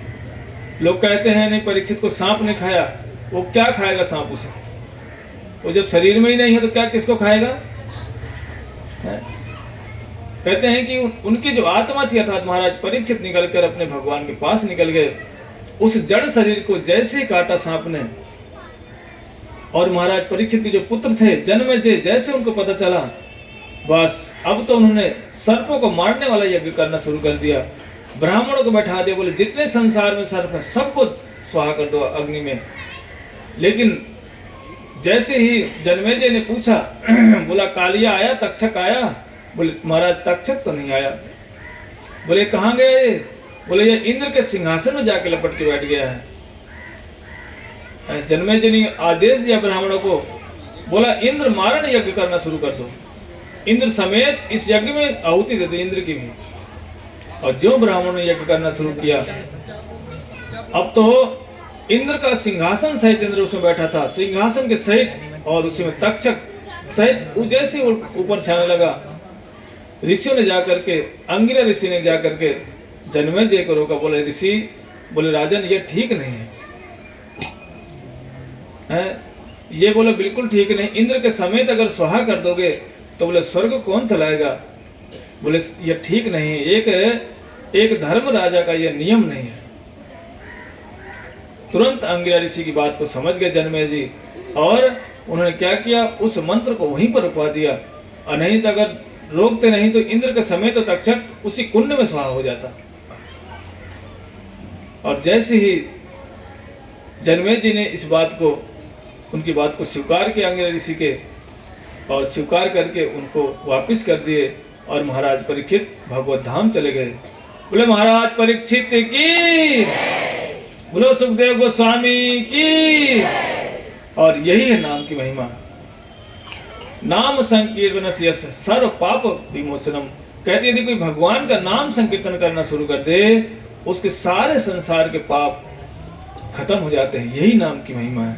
लोग कहते हैं नहीं, परीक्षित को सांप ने खाया। वो क्या खाएगा सांप उसे? वो जब शरीर में ही नहीं है तो क्या किसको खाएगा? कहते हैं कि उनकी जो आत्मा थी अर्थात महाराज परीक्षित निकलकर अपने भगवान के पास निकल गए। उस जड़ शरीर को जैसे ही काटा सांप ने, और महाराज परीक्षित के जो पुत्र थे जन्मेजय, जैसे उनको पता चला, बस अब तो उन्होंने सर्पों को मारने वाला यज्ञ करना शुरू कर दिया। ब्राह्मणों को बैठा दिया, बोले जितने संसार में सर्प है सबको स्वाहा कर दो अग्नि में। लेकिन जैसे ही जन्मेजय ने पूछा, बोला कालिया आया, तक्षक आया? बोले महाराज तक्षक तो नहीं आया। बोले कहाँ गए? बोले ये इंद्र के सिंहासन में जाके लपट के बैठ गया है। जन्मेजय ने आदेश दिया ब्राह्मणों को, बोला इंद्र मारण यज्ञ करना शुरू कर दो, इंद्र समेत इस यज्ञ में आहुति दे दो, इंद्र की भी। और जो ब्राह्मणों ने यज्ञ करना शुरू किया, अब तो इंद्र का सिंहासन सहित इंद्र उसमें बैठा था, सिंहासन के सहित, और उसी में तक्षक सहित जैसे ऊपर से आने लगा। ऋषियों ने जाकर के, अंगिरा ऋषि ने जाकर के जन्मेजय को रोका। बोले ऋषि, बोले राजन ये ठीक नहीं है। ये बोले बिल्कुल ठीक नहीं, इंद्र के समेत अगर स्वाहा कर दोगे तो बोले स्वर्ग कौन चलाएगा? बोले ये ठीक नहीं, एक धर्म राजा का ये नियम नहीं है। तुरंत अंगिरा ऋषि की बात को समझ गए जन्मेजय जी, और उन्होंने क्या किया, उस मंत्र को वहीं पर रुकवा दिया। और नहीं तो अगर रोकते नहीं तो इंद्र के समेत तो तक्षक उसी कुंड में स्वाहा हो जाता। और जैसे ही जन्मेजय जी ने इस बात को, उनकी बात को स्वीकार किया अंगिरा ऋषि के, और स्वीकार करके उनको वापिस कर दिए, और महाराज परीक्षित भगवत धाम चले गए। बोले महाराज परीक्षित की, बोलो सुखदेव गोस्वामी की। और यही है नाम की महिमा। नाम संकीर्तन यश सर्व पाप विमोचनम। कहते यदि कोई भगवान का नाम संकीर्तन करना शुरू कर दे, उसके सारे संसार के पाप खत्म हो जाते हैं। यही नाम की महिमा है।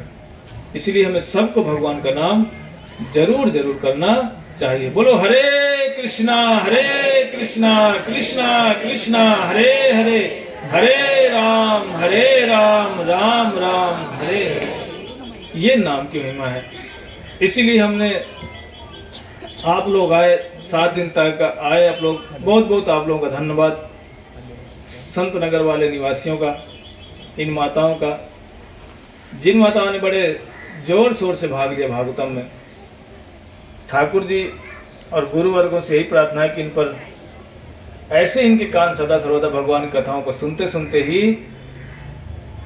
इसलिए हमें सबको भगवान का नाम जरूर जरूर करना चाहिए। बोलो हरे कृष्णा कृष्णा कृष्णा हरे हरे, हरे राम राम राम हरे हरे। ये नाम की महिमा है। इसीलिए हमने, आप लोग आए, 7 दिन तक आए आप लोग, बहुत बहुत आप लोगों का धन्यवाद। संत नगर वाले निवासियों का, इन माताओं का, जिन माताओं ने बड़े जोर शोर से भाग लिया भागवतम में। ठाकुर जी और गुरुवर्गों से यही प्रार्थना है कि इन पर ऐसे इनके कान सदा सर्वदा भगवान की कथाओं को सुनते सुनते ही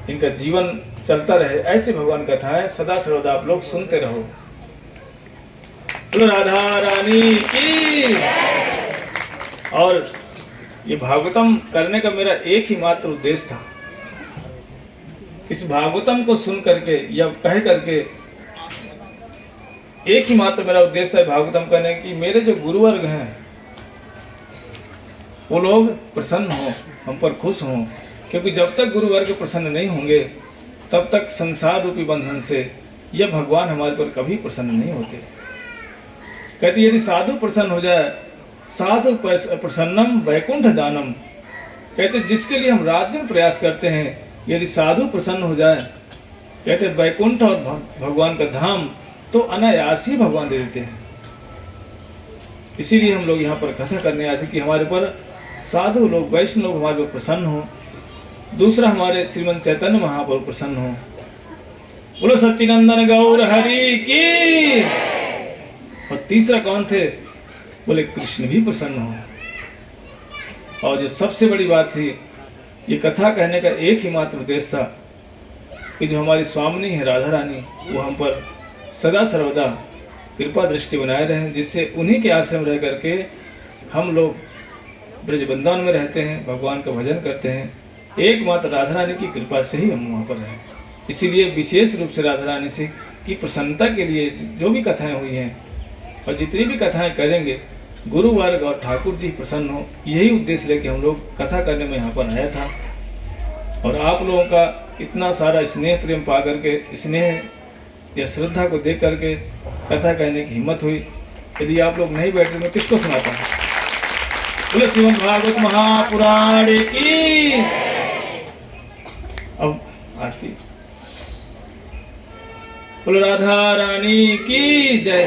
इनका जीवन चलता रहे। ऐसे भगवान कथाएं सदा सर्वदा आप लोग सुनते रहो। बोलो राधा रानी की। और ये भागवतम करने का मेरा एक ही मात्र उद्देश्य था, इस भागवतम को सुन करके या कह करके एक ही मात्र मेरा उद्देश्य है भागवतम करने की, मेरे जो गुरुवर्ग हैं वो लोग प्रसन्न हो, हम पर खुश हों। क्योंकि जब तक गुरुवर्ग प्रसन्न नहीं होंगे तब तक संसार रूपी बंधन से यह भगवान हमारे पर कभी प्रसन्न नहीं होते। कहते यदि साधु प्रसन्न हो जाए, साधु प्रसन्नम वैकुंठ दानम। कहते जिसके लिए हम रात दिन प्रयास करते हैं, यदि साधु प्रसन्न हो जाए, कहते वैकुंठ और भगवान का धाम तो अनायास ही भगवान दे देते हैं। इसीलिए हम लोग यहाँ पर कथा करने आए थे कि हमारे पर साधु लोग, वैष्णव लोग हमारे पर प्रसन्न हो। दूसरा, हमारे श्रीमंत चैतन्य महाप्रभु प्रसन्न हो। बोलो सच्चिदानंद गौर हरि की। और तीसरा कौन थे? बोले कृष्ण भी प्रसन्न हो। और जो सबसे बड़ी बात थी ये कथा कहने का एक ही मात्र उद्देश्य था कि जो हमारी स्वामिनी है राधा रानी, वो हम पर सदा सर्वदा कृपा दृष्टि बनाए रहें, जिससे उन्हीं के आश्रम रह करके हम लोग ब्रज वृंदावन में रहते हैं, भगवान का भजन करते हैं। एकमात्र राधा रानी की कृपा से ही हम वहाँ पर रहें। इसीलिए विशेष रूप से राधा रानी से की प्रसन्नता के लिए जो भी कथाएं हुई हैं और जितनी भी कथाएं करेंगे, गुरु वर्ग और ठाकुर जी प्रसन्न हो, यही उद्देश्य लेके हम लोग कथा करने में यहाँ पर आया था। और आप लोगों का इतना सारा स्नेह प्रेम पा करके, स्नेह या श्रद्धा को देख करके कथा कहने की हिम्मत हुई। यदि आप लोग नहीं बैठे मैं किसको सुनाता हूँ। बोले श्रीमद् भागवत महापुराण की। अब आरती। बोलो राधा रानी की जय।